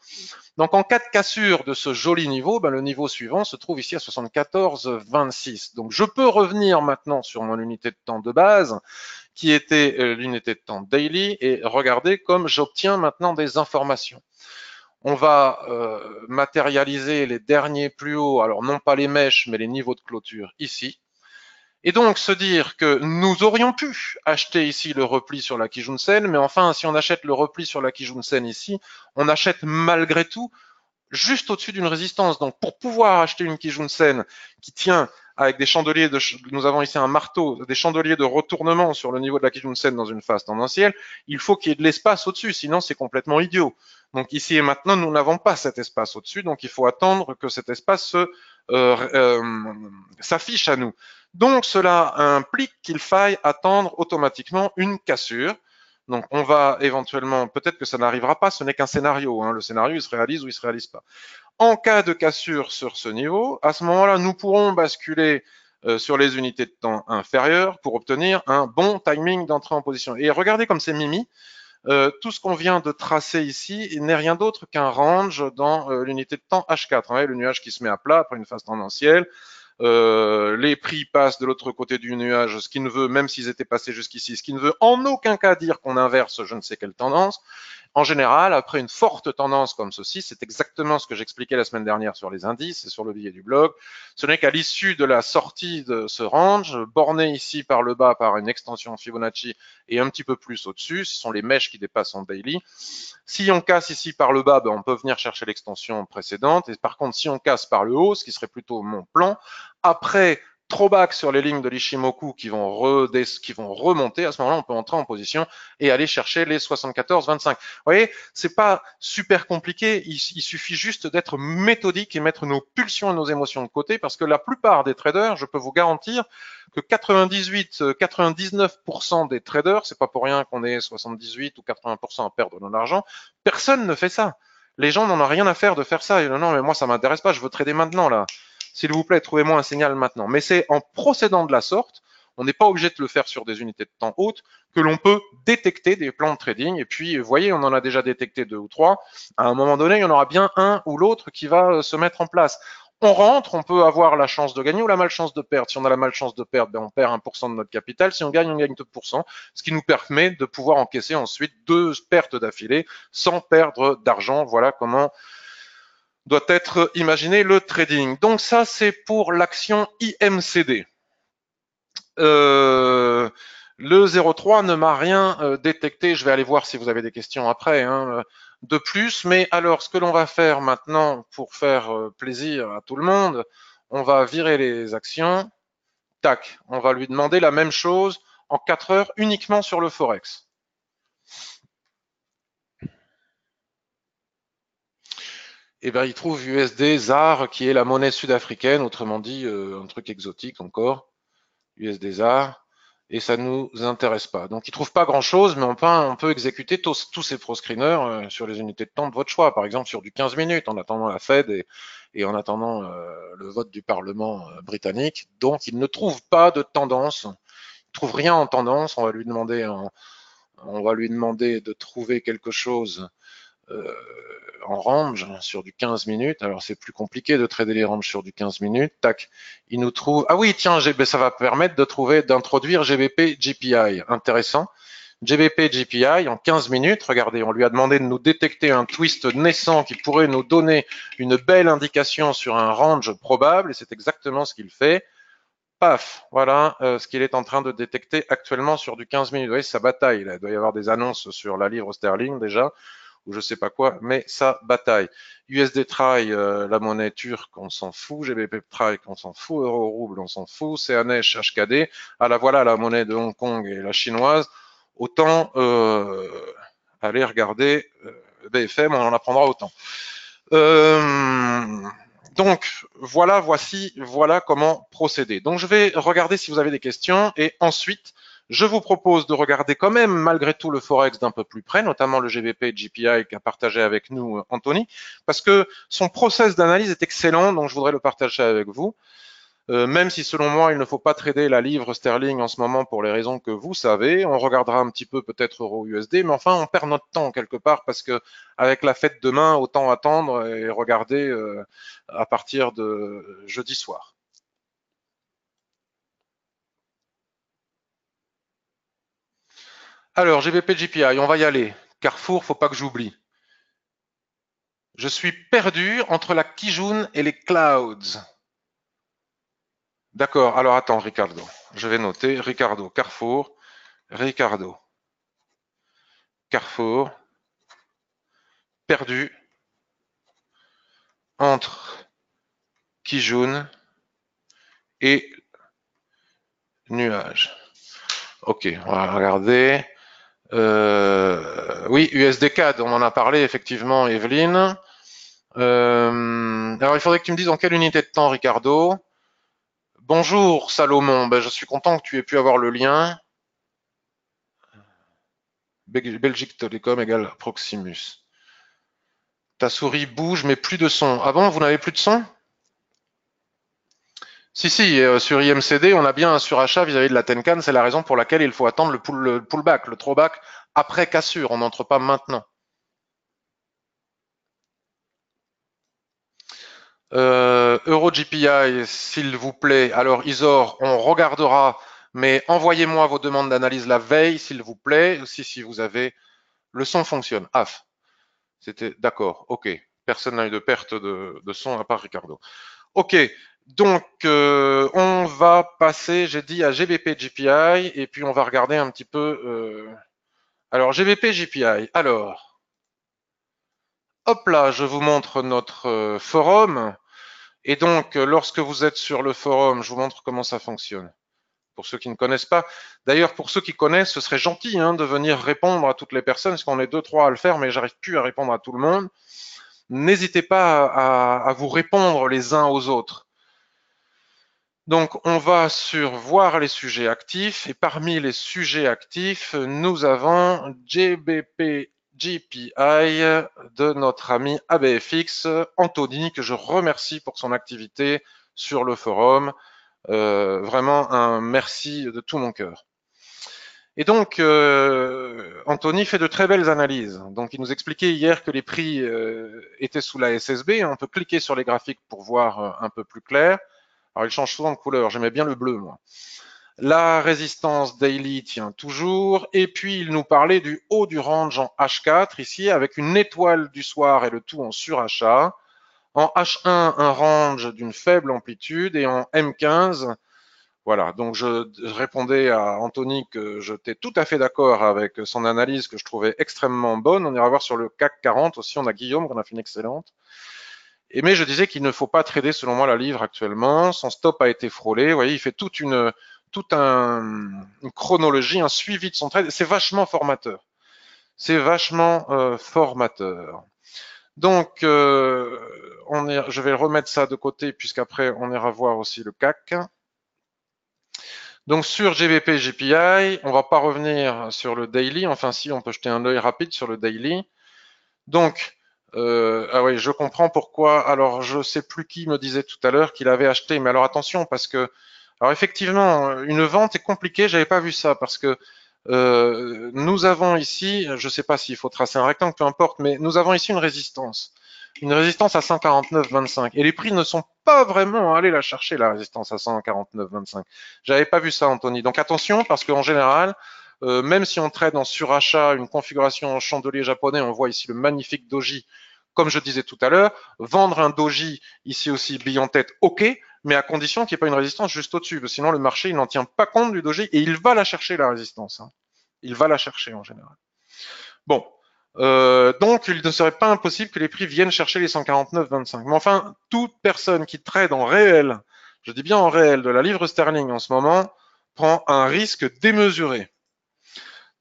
Donc en cas de cassure de ce joli niveau, ben, le niveau suivant se trouve ici à 74,26. Donc je peux revenir maintenant sur mon unité de temps de base, qui était l'unité de temps daily, et regarder comme j'obtiens maintenant des informations. On va matérialiser les derniers plus hauts, alors non pas les mèches, mais les niveaux de clôture ici. Et donc se dire que nous aurions pu acheter ici le repli sur la Kijun-sen, mais enfin, si on achète le repli sur la Kijun-sen ici, on achète malgré tout juste au-dessus d'une résistance. Donc pour pouvoir acheter une Kijun-sen qui tient avec des chandeliers nous avons ici un marteau, des chandeliers de retournement sur le niveau de la Kijun-sen dans une phase tendancielle, il faut qu'il y ait de l'espace au-dessus, sinon c'est complètement idiot. Donc ici et maintenant, nous n'avons pas cet espace au-dessus, donc il faut attendre que cet espace s'affiche à nous. Donc cela implique qu'il faille attendre automatiquement une cassure. Donc on va éventuellement, peut-être que ça n'arrivera pas, ce n'est qu'un scénario, hein. Le scénario il se réalise ou il se réalise pas. En cas de cassure sur ce niveau, à ce moment-là, nous pourrons basculer sur les unités de temps inférieures pour obtenir un bon timing d'entrée en position. Et regardez comme c'est mimi, tout ce qu'on vient de tracer ici n'est rien d'autre qu'un range dans l'unité de temps H4, hein, le nuage qui se met à plat après une phase tendancielle. Les prix passent de l'autre côté du nuage, ce qui ne veut, même s'ils étaient passés jusqu'ici, ce qui ne veut en aucun cas dire qu'on inverse je ne sais quelle tendance. En général, après une forte tendance comme ceci, c'est exactement ce que j'expliquais la semaine dernière sur les indices et sur le billet du blog. Ce n'est qu'à l'issue de la sortie de ce range, borné ici par le bas par une extension Fibonacci et un petit peu plus au-dessus, ce sont les mèches qui dépassent en daily. Si on casse ici par le bas, ben on peut venir chercher l'extension précédente. Et par contre, si on casse par le haut, ce qui serait plutôt mon plan, après throwback sur les lignes de l'Ishimoku qui vont remonter, à ce moment-là, on peut entrer en position et aller chercher les 74,25. Vous voyez, c'est pas super compliqué, il suffit juste d'être méthodique et mettre nos pulsions et nos émotions de côté, parce que la plupart des traders, je peux vous garantir que 99% des traders, c'est pas pour rien qu'on ait 78 ou 80% à perdre de l'argent, personne ne fait ça. Les gens n'en ont rien à faire de faire ça. Et non, mais moi, ça m'intéresse pas, je veux trader maintenant, là. S'il vous plaît, trouvez-moi un signal maintenant. Mais c'est en procédant de la sorte, on n'est pas obligé de le faire sur des unités de temps hautes, que l'on peut détecter des plans de trading. Et puis, vous voyez, on en a déjà détecté 2 ou 3. À un moment donné, il y en aura bien un ou l'autre qui va se mettre en place. On rentre, on peut avoir la chance de gagner ou la malchance de perdre. Si on a la malchance de perdre, ben on perd 1% de notre capital. Si on gagne 2%, ce qui nous permet de pouvoir encaisser ensuite 2 pertes d'affilée sans perdre d'argent. Voilà comment doit être imaginé le trading. Donc ça, c'est pour l'action IMCD. Le 03 ne m'a rien détecté. Je vais aller voir si vous avez des questions après, hein, de plus. Mais alors, ce que l'on va faire maintenant pour faire plaisir à tout le monde, on va virer les actions. Tac, on va lui demander la même chose en 4 heures uniquement sur le Forex. Et ben, il trouve USD ZAR qui est la monnaie sud-africaine, autrement dit un truc exotique encore, USD ZAR, et ça nous intéresse pas. Donc il trouve pas grand-chose, mais on peut exécuter tous ces pro-screeners sur les unités de temps de votre choix, par exemple sur du 15 minutes en attendant la Fed et en attendant le vote du Parlement britannique. Donc il ne trouve pas de tendance, il trouve rien en tendance. On va lui demander de trouver quelque chose euh, en range sur du 15 minutes. Alors c'est plus compliqué de trader les ranges sur du 15 minutes. Tac, il nous trouve. Ah oui, tiens, ça va permettre d'introduire GBP GPI. Intéressant. GBP GPI en 15 minutes. Regardez, on lui a demandé de nous détecter un twist naissant qui pourrait nous donner une belle indication sur un range probable, et c'est exactement ce qu'il fait. Paf, voilà ce qu'il est en train de détecter actuellement sur du 15 minutes. Vous voyez, ça bataille. Là. Il doit y avoir des annonces sur la livre sterling déjà, ou je sais pas quoi, mais ça bataille. USD Try, la monnaie turque, on s'en fout. GBP Try, on s'en fout. Euro rouble, on s'en fout. CNH, HKD. Ah là voilà la monnaie de Hong Kong et la chinoise. Autant aller regarder BFM, on en apprendra autant. Donc, voilà comment procéder. Donc, je vais regarder si vous avez des questions et ensuite, je vous propose de regarder quand même malgré tout le Forex d'un peu plus près, notamment le GBP et GPI qu'a partagé avec nous Anthony, parce que son process d'analyse est excellent, donc je voudrais le partager avec vous. Même si selon moi, il ne faut pas trader la livre sterling en ce moment pour les raisons que vous savez, on regardera un petit peu peut-être euro USD, mais enfin on perd notre temps quelque part parce que avec la fête demain, autant attendre et regarder à partir de jeudi soir. Alors GBP GPI, on va y aller. Carrefour, faut pas que j'oublie. Je suis perdu entre la Kijun et les clouds. D'accord, alors attends Ricardo, je vais noter Ricardo, Carrefour, Ricardo, Carrefour, perdu entre Kijun et nuage. Ok, on va regarder. Oui, USD CAD, on en a parlé effectivement, Evelyne. Alors, il faudrait que tu me dises en quelle unité de temps, Ricardo. Bonjour, Salomon. Ben, je suis content que tu aies pu avoir le lien. Belgique Telecom égale Proximus. Ta souris bouge, mais plus de son. Ah bon, vous n'avez plus de son? Si, si, sur IMCD, on a bien un surachat vis-à-vis de la Tenkan. C'est la raison pour laquelle il faut attendre le pullback, le throwback, après cassure. On n'entre pas maintenant. Euro GPI, s'il vous plaît. Alors, Isor, on regardera, mais envoyez-moi vos demandes d'analyse la veille, s'il vous plaît. Si vous avez. Le son fonctionne. AF. C'était d'accord. Ok. Personne n'a eu de perte de son à part Ricardo. Ok. Donc, on va passer, j'ai dit, à GBP GPI, et puis on va regarder un petit peu. Alors, GBP GPI. Alors, hop là, je vous montre notre forum. Et donc, lorsque vous êtes sur le forum, je vous montre comment ça fonctionne. Pour ceux qui ne connaissent pas. D'ailleurs, pour ceux qui connaissent, ce serait gentil de venir répondre à toutes les personnes, parce qu'on est deux, trois à le faire, mais j'arrive plus à répondre à tout le monde. N'hésitez pas à vous répondre les uns aux autres. Donc, on va sur voir les sujets actifs, et parmi les sujets actifs, nous avons GBP GPI de notre ami ABFX, Anthony, que je remercie pour son activité sur le forum. Vraiment un merci de tout mon cœur. Et donc, Anthony fait de très belles analyses. Donc, il nous expliquait hier que les prix étaient sous la SSB. On peut cliquer sur les graphiques pour voir un peu plus clair. Alors, il change souvent de couleur. J'aimais bien le bleu, moi. La résistance daily tient toujours. Et puis, il nous parlait du haut du range en H4, ici, avec une étoile du soir et le tout en surachat. En H1, un range d'une faible amplitude. Et en M15, voilà, donc je répondais à Anthony que j'étais tout à fait d'accord avec son analyse que je trouvais extrêmement bonne. On ira voir sur le CAC 40 aussi, on a Guillaume qu'on a fait une excellente. Mais je disais qu'il ne faut pas trader selon moi la livre actuellement. Son stop a été frôlé. Vous voyez, il fait toute une chronologie, un suivi de son trade. C'est vachement formateur. C'est vachement formateur. Donc, je vais remettre ça de côté puisqu'après on ira voir aussi le CAC. Donc sur GBP GPI, on va pas revenir sur le daily, enfin si on peut jeter un œil rapide sur le daily. Donc, ah oui, je comprends pourquoi. Alors je sais plus qui me disait tout à l'heure qu'il avait acheté, mais alors attention parce que, alors effectivement, une vente est compliquée. J'avais pas vu ça parce que nous avons ici, je sais pas s'il faut tracer un rectangle, peu importe, mais nous avons ici une résistance à 149,25. Et les prix ne sont pas vraiment allés la chercher, la résistance à 149,25. J'avais pas vu ça, Anthony. Donc attention, parce qu'en général, même si on trade en surachat une configuration en chandelier japonais, on voit ici le magnifique doji, comme je disais tout à l'heure, vendre un doji ici aussi bille en tête, ok, mais à condition qu'il n'y ait pas une résistance juste au-dessus. Sinon, le marché, il n'en tient pas compte du doji et il va la chercher, la résistance. Il va la chercher en général. Bon, donc il ne serait pas impossible que les prix viennent chercher les 149,25. Mais enfin, toute personne qui trade en réel, je dis bien en réel, de la livre sterling en ce moment, prend un risque démesuré.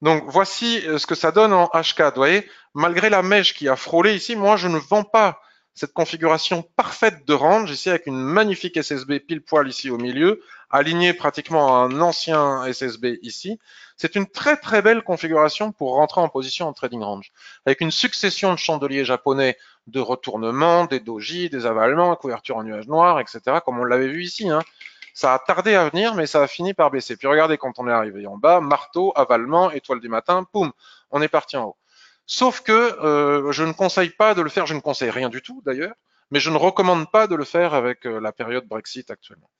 Donc voici ce que ça donne en H4. Vous voyez, malgré la mèche qui a frôlé ici, moi je ne vends pas cette configuration parfaite de range ici avec une magnifique SSB pile poil ici au milieu, alignée pratiquement à un ancien SSB ici. C'est une très très belle configuration pour rentrer en position en trading range, avec une succession de chandeliers japonais de retournement, des doji, des avalements, couverture en nuage noir, etc. comme on l'avait vu ici. Hein. Ça a tardé à venir, mais ça a fini par baisser. Puis regardez quand on est arrivé en bas, marteau, avalement, étoile du matin, poum, on est parti en haut. Sauf que je ne conseille pas de le faire, je ne conseille rien du tout d'ailleurs, mais je ne recommande pas de le faire avec la période Brexit actuellement.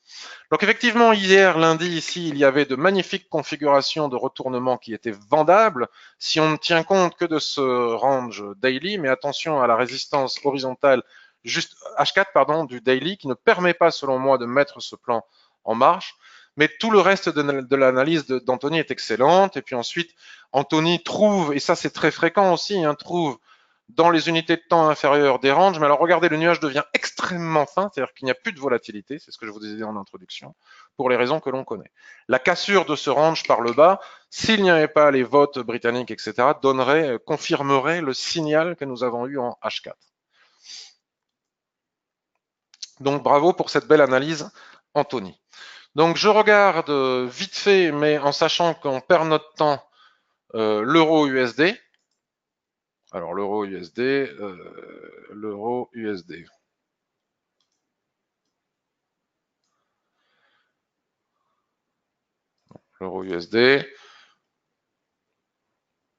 Donc effectivement, hier, lundi, ici, il y avait de magnifiques configurations de retournement qui étaient vendables si on ne tient compte que de ce range daily, mais attention à la résistance horizontale juste H4 pardon, du daily qui ne permet pas, selon moi, de mettre ce plan en marche. Mais tout le reste de l'analyse d'Anthony est excellente. Et puis ensuite, Anthony trouve, et ça c'est très fréquent aussi, hein, trouve dans les unités de temps inférieures des ranges. Mais alors regardez, le nuage devient extrêmement fin, c'est-à-dire qu'il n'y a plus de volatilité, c'est ce que je vous disais en introduction, pour les raisons que l'on connaît. La cassure de ce range par le bas, s'il n'y avait pas les votes britanniques, etc., donnerait, confirmerait le signal que nous avons eu en H4. Donc bravo pour cette belle analyse, Anthony. Donc je regarde vite fait, mais en sachant qu'on perd notre temps, l'euro USD. Alors l'euro USD, l'euro USD. L'euro USD,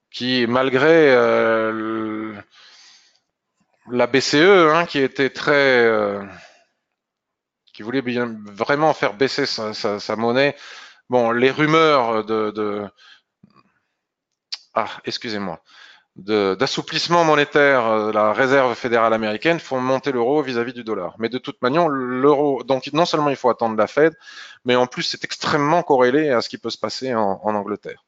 qui malgré la BCE, hein, qui était très, qui voulait bien vraiment faire baisser sa monnaie. Bon, les rumeurs excusez-moi, d'assouplissement monétaire de la réserve fédérale américaine font monter l'euro vis-à-vis du dollar. Mais de toute manière, l'euro, donc non seulement il faut attendre la Fed, mais en plus c'est extrêmement corrélé à ce qui peut se passer en Angleterre.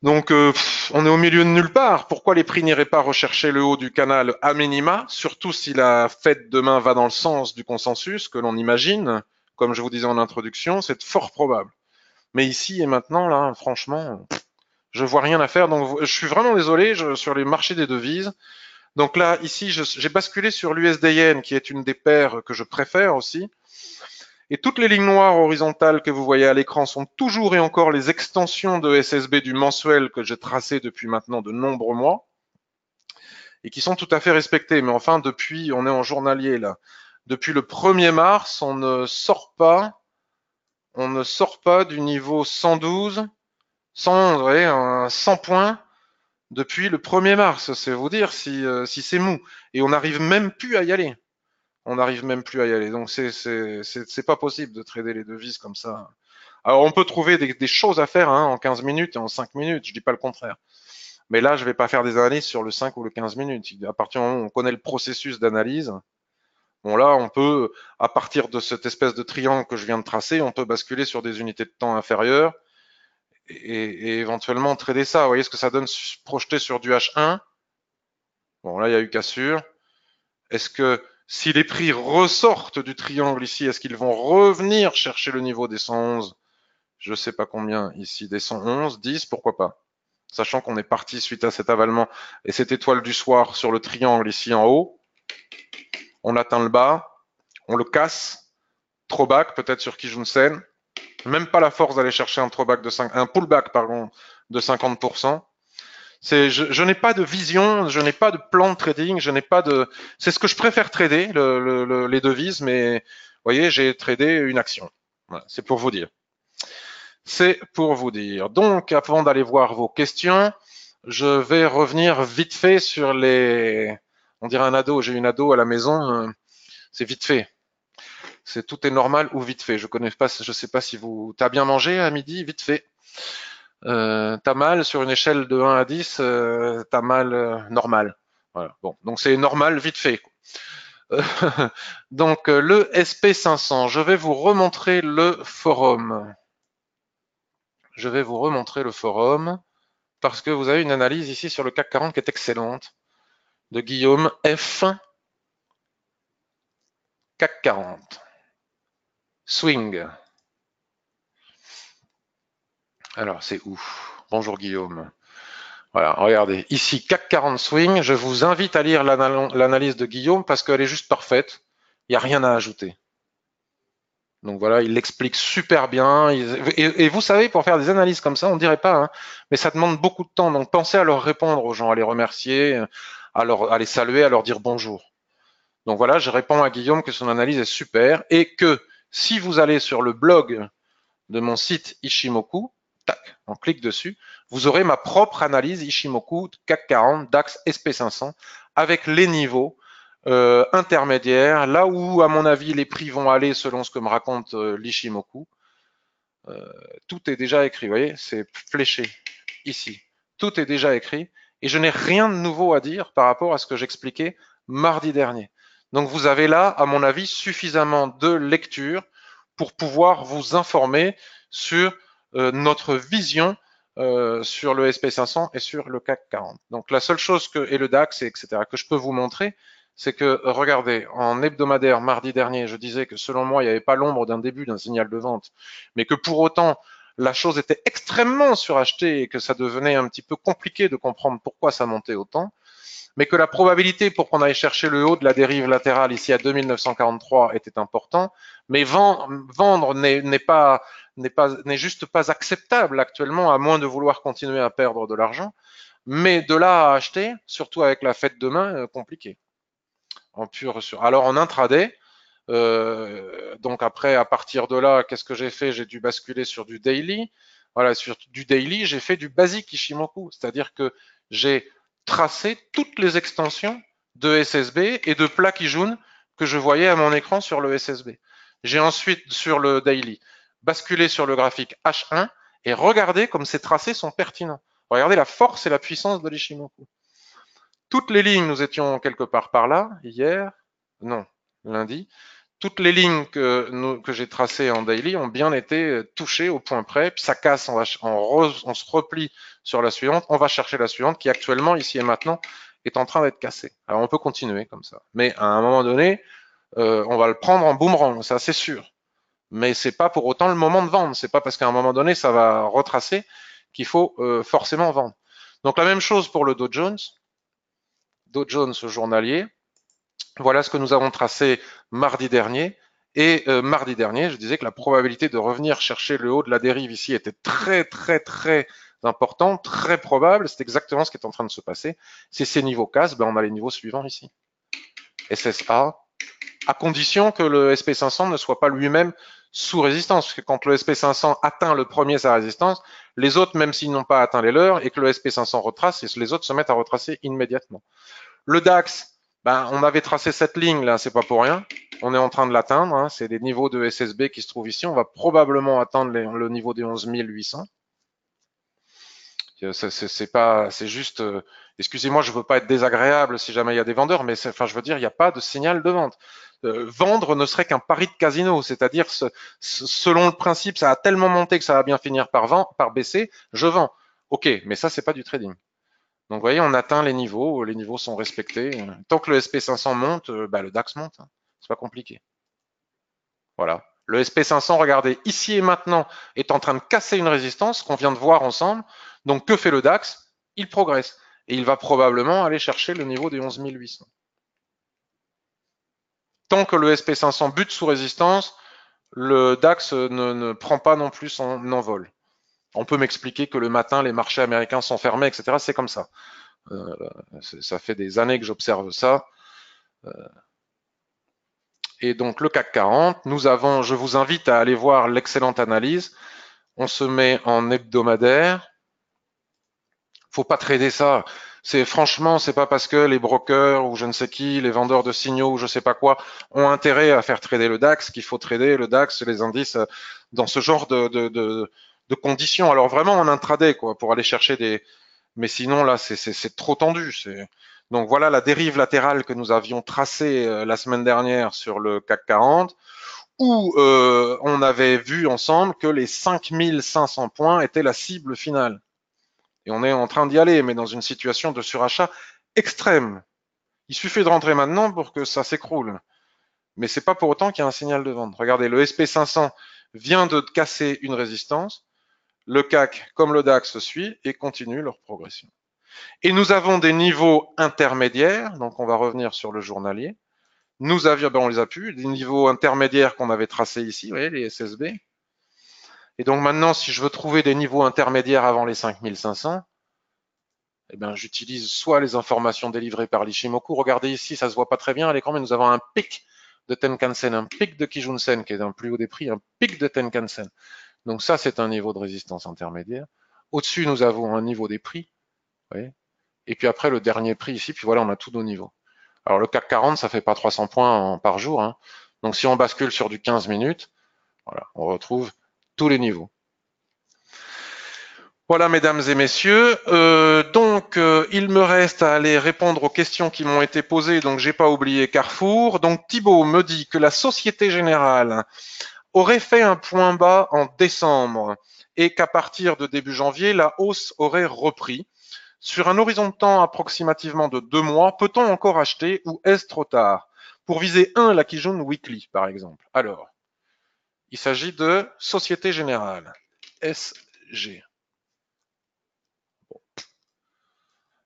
Donc on est au milieu de nulle part. Pourquoi les prix n'iraient pas rechercher le haut du canal à minima, surtout si la Fed demain va dans le sens du consensus que l'on imagine, comme je vous disais en introduction, c'est fort probable. Mais ici et maintenant, là, franchement, je vois rien à faire. Donc je suis vraiment désolé sur les marchés des devises. Donc là, ici, j'ai basculé sur l'USD-Yen, qui est une des paires que je préfère aussi. Et toutes les lignes noires horizontales que vous voyez à l'écran sont toujours et encore les extensions de SSB du mensuel que j'ai tracé depuis maintenant de nombreux mois et qui sont tout à fait respectées. Mais enfin, depuis, on est en journalier là. Depuis le 1er mars, on ne sort pas du niveau 112, 111, ouais, 100 points depuis le 1er mars. C'est vous dire si c'est mou. Et on n'arrive même plus à y aller. On n'arrive même plus à y aller. Donc c'est pas possible de trader les devises comme ça. Alors on peut trouver des choses à faire hein, en 15 minutes et en 5 minutes, je dis pas le contraire. Mais là, je vais pas faire des analyses sur le 5 ou le 15 minutes. À partir du moment où on connaît le processus d'analyse, bon là, on peut, à partir de cette espèce de triangle que je viens de tracer, on peut basculer sur des unités de temps inférieures et éventuellement trader ça. Vous voyez ce que ça donne projeté sur du H1. Bon là, il y a eu cassure. Est-ce que si les prix ressortent du triangle ici, est-ce qu'ils vont revenir chercher le niveau des 111? Je ne sais pas combien ici, des 111, 10, pourquoi pas? Sachant qu'on est parti suite à cet avalement et cette étoile du soir sur le triangle ici en haut, on atteint le bas, on le casse, throwback peut-être sur Kijun-sen, même pas la force d'aller chercher un throwback un pullback pardon, de 50%. Je n'ai pas de vision, je n'ai pas de plan de trading, je n'ai pas de. C'est ce que je préfère trader, les devises, mais vous voyez, j'ai tradé une action. Voilà, c'est pour vous dire. C'est pour vous dire. Donc, avant d'aller voir vos questions, je vais revenir vite fait sur les. On dirait un ado. J'ai une ado à la maison. C'est vite fait. C'est tout est normal ou vite fait. Je connais pas. Je sais pas si vous. T'as bien mangé à midi, vite fait. T'as mal sur une échelle de 1 à 10, t'as mal normal. Voilà. Bon, donc c'est normal, vite fait. Donc le SP500, je vais vous remontrer le forum. Je vais vous remontrer le forum parce que vous avez une analyse ici sur le CAC 40 qui est excellente de Guillaume F. CAC 40. Swing. Alors c'est où? Bonjour Guillaume. Voilà, regardez, ici CAC 40 swing, je vous invite à lire l'analyse de Guillaume parce qu'elle est juste parfaite, il n'y a rien à ajouter. Donc voilà, il l'explique super bien. Et vous savez, pour faire des analyses comme ça, on dirait pas, hein, mais ça demande beaucoup de temps. Donc pensez à leur répondre aux gens, à les remercier, à les saluer, à leur dire bonjour. Donc voilà, je réponds à Guillaume que son analyse est super et que si vous allez sur le blog de mon site Ishimoku, tac, on clique dessus, vous aurez ma propre analyse Ishimoku CAC 40, DAX, SP500 avec les niveaux intermédiaires, là où à mon avis les prix vont aller selon ce que me raconte l'Ishimoku. Tout est déjà écrit, vous voyez, c'est fléché ici. Tout est déjà écrit et je n'ai rien de nouveau à dire par rapport à ce que j'expliquais mardi dernier. Donc vous avez là, à mon avis, suffisamment de lecture pour pouvoir vous informer sur notre vision sur le SP500 et sur le CAC 40. Donc la seule chose et le DAX, etc., que je peux vous montrer, c'est que, regardez, en hebdomadaire mardi dernier, je disais que selon moi, il n'y avait pas l'ombre d'un début d'un signal de vente, mais que pour autant, la chose était extrêmement surachetée et que ça devenait un petit peu compliqué de comprendre pourquoi ça montait autant, mais que la probabilité pour qu'on aille chercher le haut de la dérive latérale ici à 2943 était important, mais vendre n'est juste pas acceptable actuellement, à moins de vouloir continuer à perdre de l'argent, mais de là à acheter, surtout avec la fête demain, compliqué. Alors en intraday, donc après, à partir de là, qu'est-ce que j'ai fait? J'ai dû basculer sur du daily. Voilà, sur du daily, j'ai fait du basique Ishimoku, c'est-à-dire que j'ai tracé toutes les extensions de SSB et de Plakijun que je voyais à mon écran sur le SSB. J'ai ensuite, sur le daily, basculé sur le graphique H1 et regardez comme ces tracés sont pertinents. Regardez la force et la puissance de l'Ishimoku. Toutes les lignes, nous étions quelque part par là, hier, non, lundi. Toutes les lignes que j'ai tracées en daily ont bien été touchées au point près, puis ça casse, on se replie sur la suivante, on va chercher la suivante qui actuellement, ici et maintenant, est en train d'être cassée. Alors on peut continuer comme ça. Mais à un moment donné, on va le prendre en boomerang, ça c'est sûr. Mais c'est pas pour autant le moment de vendre. C'est pas parce qu'à un moment donné, ça va retracer qu'il faut forcément vendre. Donc la même chose pour le Dow Jones. Dow Jones journalier. Voilà ce que nous avons tracé mardi dernier. Et mardi dernier, je disais que la probabilité de revenir chercher le haut de la dérive ici était très, très, très important, très probable. C'est exactement ce qui est en train de se passer. Si ces niveaux cassent, ben on a les niveaux suivants ici. SSA, à condition que le SP500 ne soit pas lui-même sous résistance. Parce que quand le SP500 atteint le premier sa résistance, les autres, même s'ils n'ont pas atteint les leurs, et que le SP500 retrace, les autres se mettent à retracer immédiatement. Le DAX, ben, on avait tracé cette ligne là, c'est pas pour rien. On est en train de l'atteindre. Hein. C'est des niveaux de SSB qui se trouvent ici. On va probablement atteindre le niveau des 11 800. C'est juste. Excusez-moi, je veux pas être désagréable si jamais il y a des vendeurs, mais enfin, je veux dire, il n'y a pas de signal de vente. Vendre ne serait qu'un pari de casino, c'est-à-dire selon le principe, ça a tellement monté que ça va bien finir par baisser, je vends. Ok, mais ça, c'est pas du trading. Donc, vous voyez, on atteint les niveaux sont respectés. Tant que le SP500 monte, bah, le DAX monte. Hein. C'est pas compliqué. Voilà. Le SP500, regardez, ici et maintenant, est en train de casser une résistance qu'on vient de voir ensemble. Donc, que fait le DAX? Il progresse. Et il va probablement aller chercher le niveau des 11 800. Tant que le SP500 bute sous résistance, le DAX ne prend pas non plus son envol. On peut m'expliquer que le matin, les marchés américains sont fermés, etc. C'est comme ça. Ça fait des années que j'observe ça. Et donc le CAC 40, je vous invite à aller voir l'excellente analyse. On se met en hebdomadaire. Faut pas trader ça. Franchement, c'est pas parce que les brokers ou je ne sais qui, les vendeurs de signaux ou je sais pas quoi, ont intérêt à faire trader le DAX qu'il faut trader le DAX, les indices dans ce genre de conditions. Alors vraiment en intraday, quoi, pour aller chercher des. Mais sinon là, c'est trop tendu. Donc voilà la dérive latérale que nous avions tracée la semaine dernière sur le CAC 40, où on avait vu ensemble que les 5500 points étaient la cible finale. Et on est en train d'y aller, mais dans une situation de surachat extrême. Il suffit de rentrer maintenant pour que ça s'écroule. Mais c'est pas pour autant qu'il y a un signal de vente. Regardez, le SP500 vient de casser une résistance. Le CAC, comme le DAX, suit et continue leur progression. Et nous avons des niveaux intermédiaires, donc on va revenir sur le journalier. Nous avions, on les a plus, des niveaux intermédiaires qu'on avait tracés ici, vous voyez, les SSB. Et donc maintenant, si je veux trouver des niveaux intermédiaires avant les 5500, eh bien, j'utilise soit les informations délivrées par l'Ishimoku. Regardez ici, ça se voit pas très bien à l'écran, mais nous avons un pic de Tenkan-sen, un pic de Kijun-sen qui est un plus haut des prix, un pic de Tenkan-sen. Donc ça, c'est un niveau de résistance intermédiaire. Au-dessus, nous avons un niveau des prix, vous voyez. Et puis après, le dernier prix ici, puis voilà, on a tous nos niveaux. Alors le CAC 40, ça fait pas 300 points par jour, hein. Donc si on bascule sur du 15 minutes, voilà, on retrouve tous les niveaux. Voilà, mesdames et messieurs. Il me reste à aller répondre aux questions qui m'ont été posées. Donc, j'ai pas oublié Carrefour. Donc, Thibault me dit que la Société Générale aurait fait un point bas en décembre et qu'à partir de début janvier, la hausse aurait repris. Sur un horizon de temps approximativement de 2 mois, peut-on encore acheter ou est-ce trop tard? Pour viser la Kijun Weekly, par exemple. Alors, il s'agit de Société Générale, SG.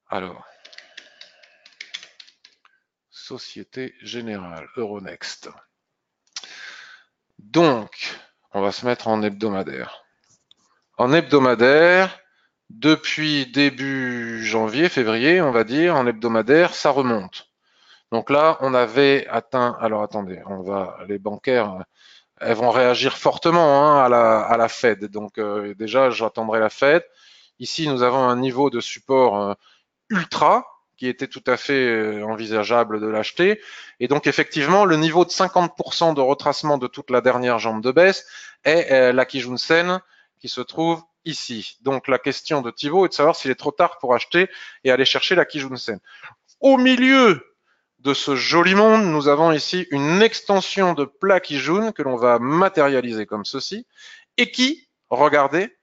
Alors, Société Générale, Euronext. Donc, on va se mettre en hebdomadaire. En hebdomadaire, depuis début janvier, février, on va dire, en hebdomadaire, ça remonte. Donc là, on avait atteint, alors attendez, les bancaires, elles vont réagir fortement hein, à la Fed. Donc déjà, j'attendrai la Fed. Ici, nous avons un niveau de support ultra qui était tout à fait envisageable de l'acheter. Et donc effectivement, le niveau de 50% de retracement de toute la dernière jambe de baisse est la Kijun-sen qui se trouve ici. Donc la question de Thibault est de savoir s'il est trop tard pour acheter et aller chercher la Kijun-sen. Au milieu de ce joli monde, nous avons ici une extension de plat Kijun que l'on va matérialiser comme ceci et qui, regardez,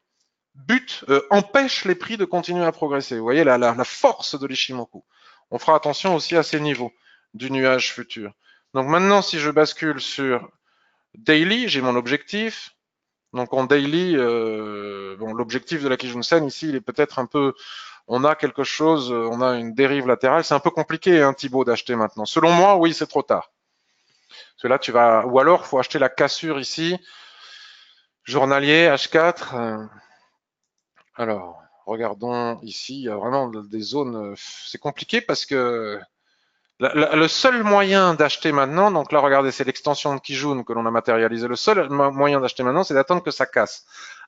empêche les prix de continuer à progresser. Vous voyez la force de l'Ishimoku. On fera attention aussi à ces niveaux du nuage futur. Donc maintenant, si je bascule sur daily, j'ai mon objectif. Donc en daily, l'objectif de la Kijun-sen ici, il est peut-être un peu, on a quelque chose, on a une dérive latérale. C'est un peu compliqué, hein, Thibaut, d'acheter maintenant. Selon moi, oui, c'est trop tard. Parce que là, ou alors, il faut acheter la cassure ici, journalier H4. Alors, regardons ici, il y a vraiment des zones, c'est compliqué parce que le seul moyen d'acheter maintenant, donc là regardez, c'est l'extension de Kijun que l'on a matérialisé, le seul moyen d'acheter maintenant, c'est d'attendre que ça casse.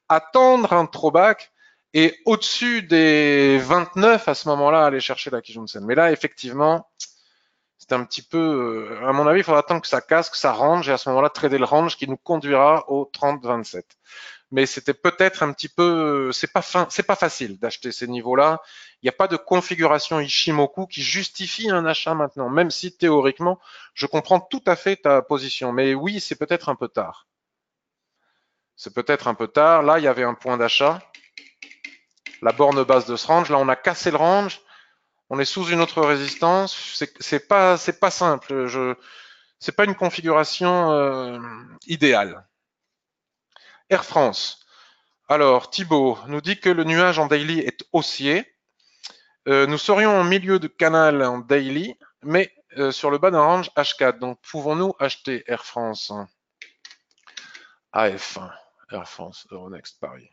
Attendre un throwback et au-dessus des 29, à ce moment-là, aller chercher la Kijun-sen. Mais là, effectivement, c'est un petit peu, à mon avis, il faudra attendre que ça casse, que ça range, et à ce moment-là, trader le range qui nous conduira au 30-27. Mais c'était peut-être un petit peu, c'est pas facile d'acheter ces niveaux-là. Il n'y a pas de configuration Ishimoku qui justifie un achat maintenant, même si théoriquement, je comprends tout à fait ta position. Mais oui, c'est peut-être un peu tard. C'est peut-être un peu tard. Là, il y avait un point d'achat. La borne basse de ce range. Là, on a cassé le range. On est sous une autre résistance. C'est pas simple. C'est pas une configuration idéale. Air France. Alors, Thibault nous dit que le nuage en daily est haussier. Nous serions en milieu de canal en daily, mais sur le bas d'un range H4. Donc, pouvons-nous acheter Air France AF1, Air France, Euronext Paris.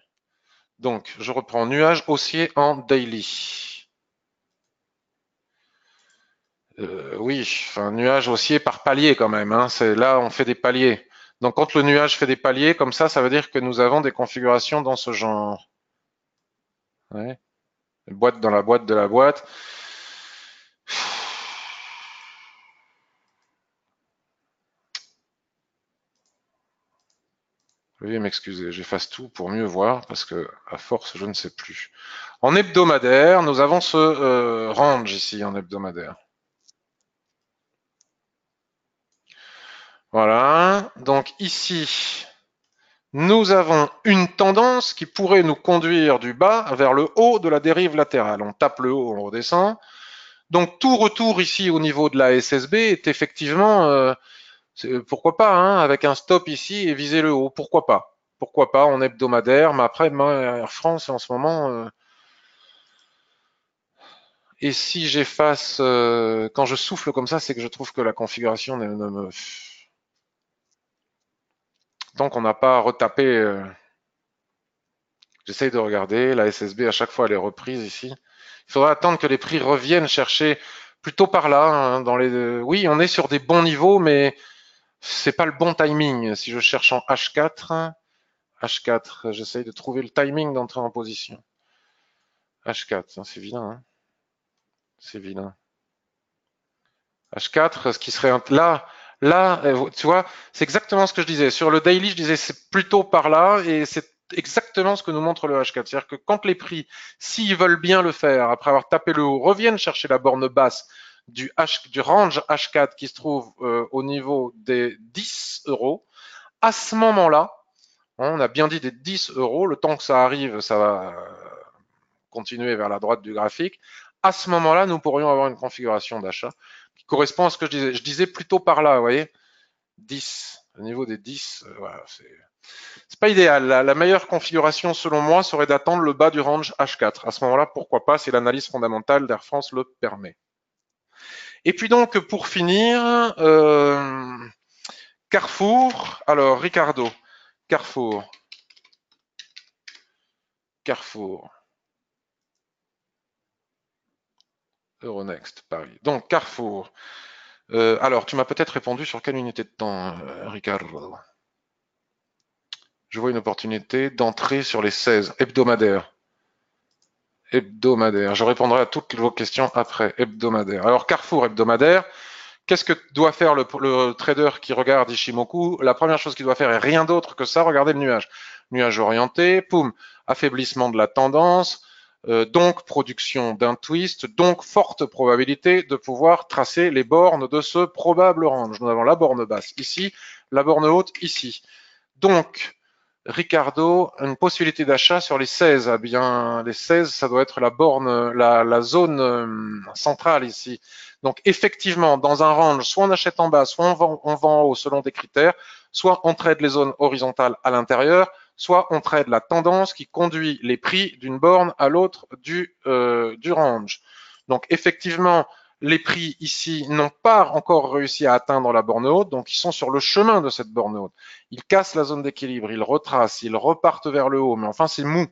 Donc, je reprends nuage haussier en daily. Oui, enfin, nuage haussier par palier quand même. Hein. Là, on fait des paliers. Donc, quand le nuage fait des paliers, comme ça veut dire que nous avons des configurations dans ce genre. Ouais. Boîte dans la boîte de la boîte. Veuillez m'excuser, j'efface tout pour mieux voir parce que à force, je ne sais plus. En hebdomadaire, nous avons ce range ici en hebdomadaire. Voilà, donc ici, nous avons une tendance qui pourrait nous conduire du bas vers le haut de la dérive latérale. On tape le haut, on redescend. Donc tout retour ici au niveau de la SSB est effectivement, pourquoi pas, hein, avec un stop ici et viser le haut, pourquoi pas. Pourquoi pas en hebdomadaire, mais après, Air France en ce moment, Et si j'efface, quand je souffle comme ça, c'est que je trouve que la configuration ne me... Tant qu'on n'a pas retapé, j'essaye de regarder, la SSB à chaque fois elle est reprise ici. Il faudra attendre que les prix reviennent chercher plutôt par là, hein, dans les... Oui, on est sur des bons niveaux, mais c'est pas le bon timing. Si je cherche en H4, j'essaye de trouver le timing d'entrer en position. H4, c'est vilain, hein, c'est vilain. H4, ce qui serait là, tu vois, c'est exactement ce que je disais. Sur le daily, je disais c'est plutôt par là, et c'est exactement ce que nous montre le H4. C'est-à-dire que quand les prix, s'ils veulent bien le faire, après avoir tapé le haut, reviennent chercher la borne basse du range H4 qui se trouve au niveau des 10 euros, à ce moment-là, on a bien dit des 10 euros, le temps que ça arrive, ça va continuer vers la droite du graphique. À ce moment-là, nous pourrions avoir une configuration d'achat qui correspond à ce que je disais. Je disais plutôt par là, vous voyez, 10. Au niveau des 10, voilà, c'est pas idéal. La meilleure configuration, selon moi, serait d'attendre le bas du range H4. À ce moment-là, pourquoi pas, si l'analyse fondamentale d'Air France le permet. Et puis donc, pour finir, Carrefour. Alors, Ricardo, Carrefour. Euronext, Paris. Donc, Carrefour. Alors, tu m'as peut-être répondu sur quelle unité de temps, Ricardo? Je vois une opportunité d'entrer sur les 16 hebdomadaires. Je répondrai à toutes vos questions après. Hebdomadaire. Alors, Carrefour hebdomadaire. Qu'est-ce que doit faire le trader qui regarde Ishimoku? La première chose qu'il doit faire est rien d'autre que ça, regarder le nuage. Nuage orienté, poum, affaiblissement de la tendance, donc production d'un twist, donc forte probabilité de pouvoir tracer les bornes de ce probable range. Nous avons la borne basse ici, la borne haute ici. Donc, Ricardo, une possibilité d'achat sur les 16. Ah bien, les 16, ça doit être la borne, la zone centrale ici. Donc, effectivement, dans un range, soit on achète en bas, soit on vend en haut selon des critères, soit on trade les zones horizontales à l'intérieur, soit on trade la tendance qui conduit les prix d'une borne à l'autre du range. Donc, effectivement, les prix ici n'ont pas encore réussi à atteindre la borne haute, donc ils sont sur le chemin de cette borne haute. Ils cassent la zone d'équilibre, ils retracent, ils repartent vers le haut, mais enfin c'est mou.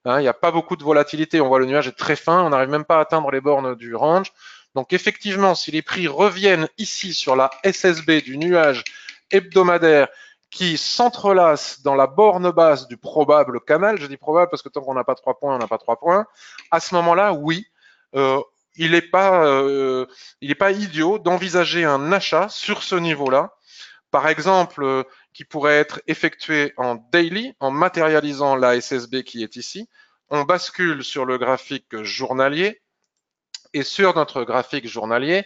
Il n'y a pas beaucoup de volatilité, on voit le nuage est très fin, on n'arrive même pas à atteindre les bornes du range. Donc effectivement, si les prix reviennent ici sur la SSB du nuage hebdomadaire qui s'entrelace dans la borne basse du probable canal, je dis probable parce que tant qu'on n'a pas 3 points, on n'a pas 3 points, à ce moment-là, oui, il n'est pas idiot d'envisager un achat sur ce niveau-là, par exemple, qui pourrait être effectué en daily, en matérialisant la SSB qui est ici. On bascule sur le graphique journalier, et sur notre graphique journalier,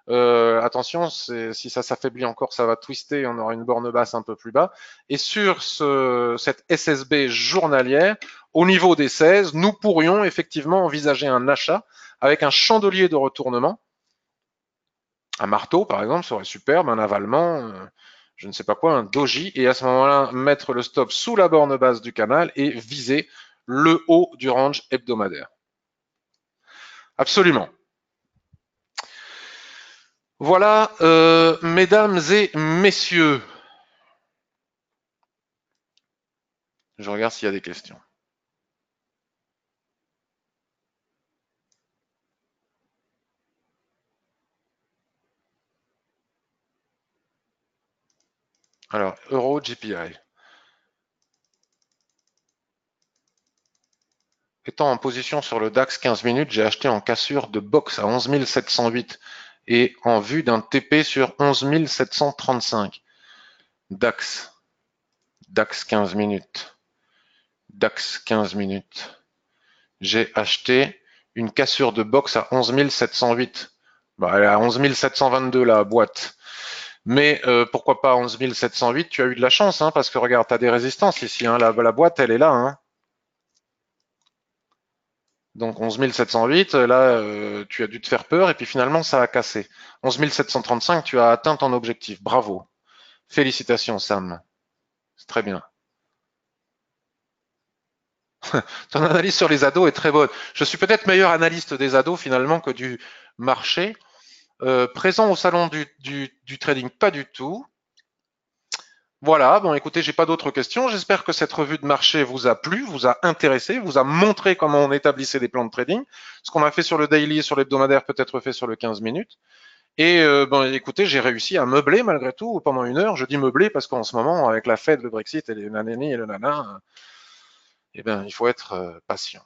attention, si ça s'affaiblit encore, ça va twister, on aura une borne basse un peu plus bas. Et sur cette SSB journalière, au niveau des 16, nous pourrions effectivement envisager un achat avec un chandelier de retournement. Un marteau, par exemple, serait superbe, un avalement, je ne sais pas quoi, un doji, et à ce moment-là, mettre le stop sous la borne basse du canal et viser le haut du range hebdomadaire. Absolument. Voilà, mesdames et messieurs. Je regarde s'il y a des questions. Alors, Euro GPI. Étant en position sur le DAX 15 minutes, j'ai acheté en cassure de box à 11 708 et en vue d'un TP sur 11 735. DAX 15 minutes. DAX 15 minutes. J'ai acheté une cassure de box à 11 708. Bah, elle est à 11 722 la boîte. Mais pourquoi pas 11 708? Tu as eu de la chance, hein, parce que regarde, tu as des résistances ici. Hein, la boîte, elle est là. Hein. Donc 11 708, là, tu as dû te faire peur et puis finalement, ça a cassé. 11 735, tu as atteint ton objectif. Bravo. Félicitations, Sam. C'est très bien. Ton analyse sur les ados est très bonne. Je suis peut-être meilleur analyste des ados finalement que du marché. Présent au salon du trading, pas du tout. Voilà, bon écoutez, j'ai pas d'autres questions. J'espère que cette revue de marché vous a plu, vous a intéressé, vous a montré comment on établissait des plans de trading. Ce qu'on a fait sur le daily et sur l'hebdomadaire peut être fait sur le 15 minutes. Et bon, écoutez, j'ai réussi à meubler malgré tout pendant 1 heure. Je dis meubler parce qu'en ce moment, avec la Fed, le Brexit et les nanani et le nana, eh ben, il faut être patient.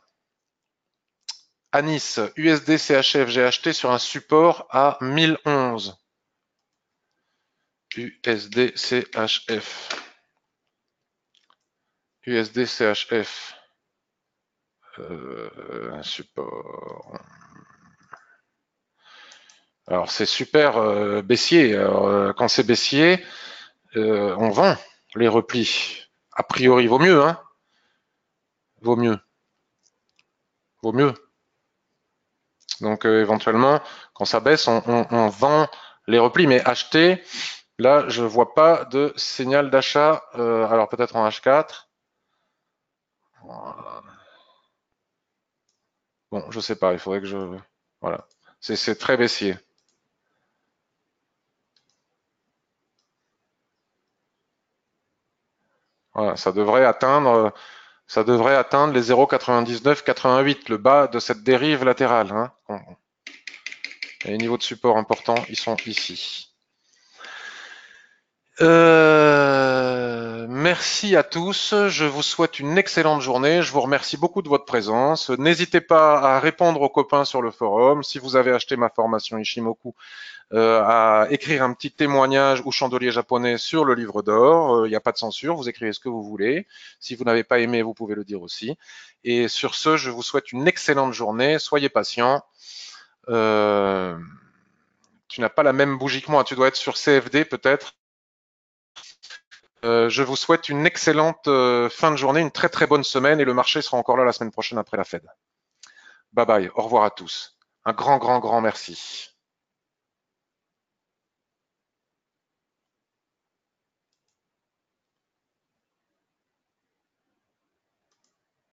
À Nice, USD CHF, j'ai acheté sur un support à 1011. USD CHF. USD CHF. Un support. Alors c'est super baissier. Alors, quand c'est baissier, on vend les replis. A priori, vaut mieux, hein. Vaut mieux. Vaut mieux. Donc éventuellement, quand ça baisse, on vend les replis. Mais acheter, là, je vois pas de signal d'achat. Alors peut-être en H4. Bon, je sais pas. Il faudrait que je. Voilà. C'est très baissier. Voilà, ça devrait atteindre les 0,99-88, le bas de cette dérive latérale. Hein. Et les niveaux de support importants, ils sont ici. Merci à tous. Je vous souhaite une excellente journée. Je vous remercie beaucoup de votre présence. N'hésitez pas à répondre aux copains sur le forum. Si vous avez acheté ma formation Ishimoku, à écrire un petit témoignage ou chandelier japonais sur le livre d'or. Il n'y a pas de censure, vous écrivez ce que vous voulez. Si vous n'avez pas aimé, vous pouvez le dire aussi. Et sur ce, je vous souhaite une excellente journée. Soyez patients. Tu n'as pas la même bougie que moi, tu dois être sur CFD peut-être. Je vous souhaite une excellente fin de journée, une très très bonne semaine et le marché sera encore là la semaine prochaine après la Fed. Bye bye, au revoir à tous. Un grand grand grand merci.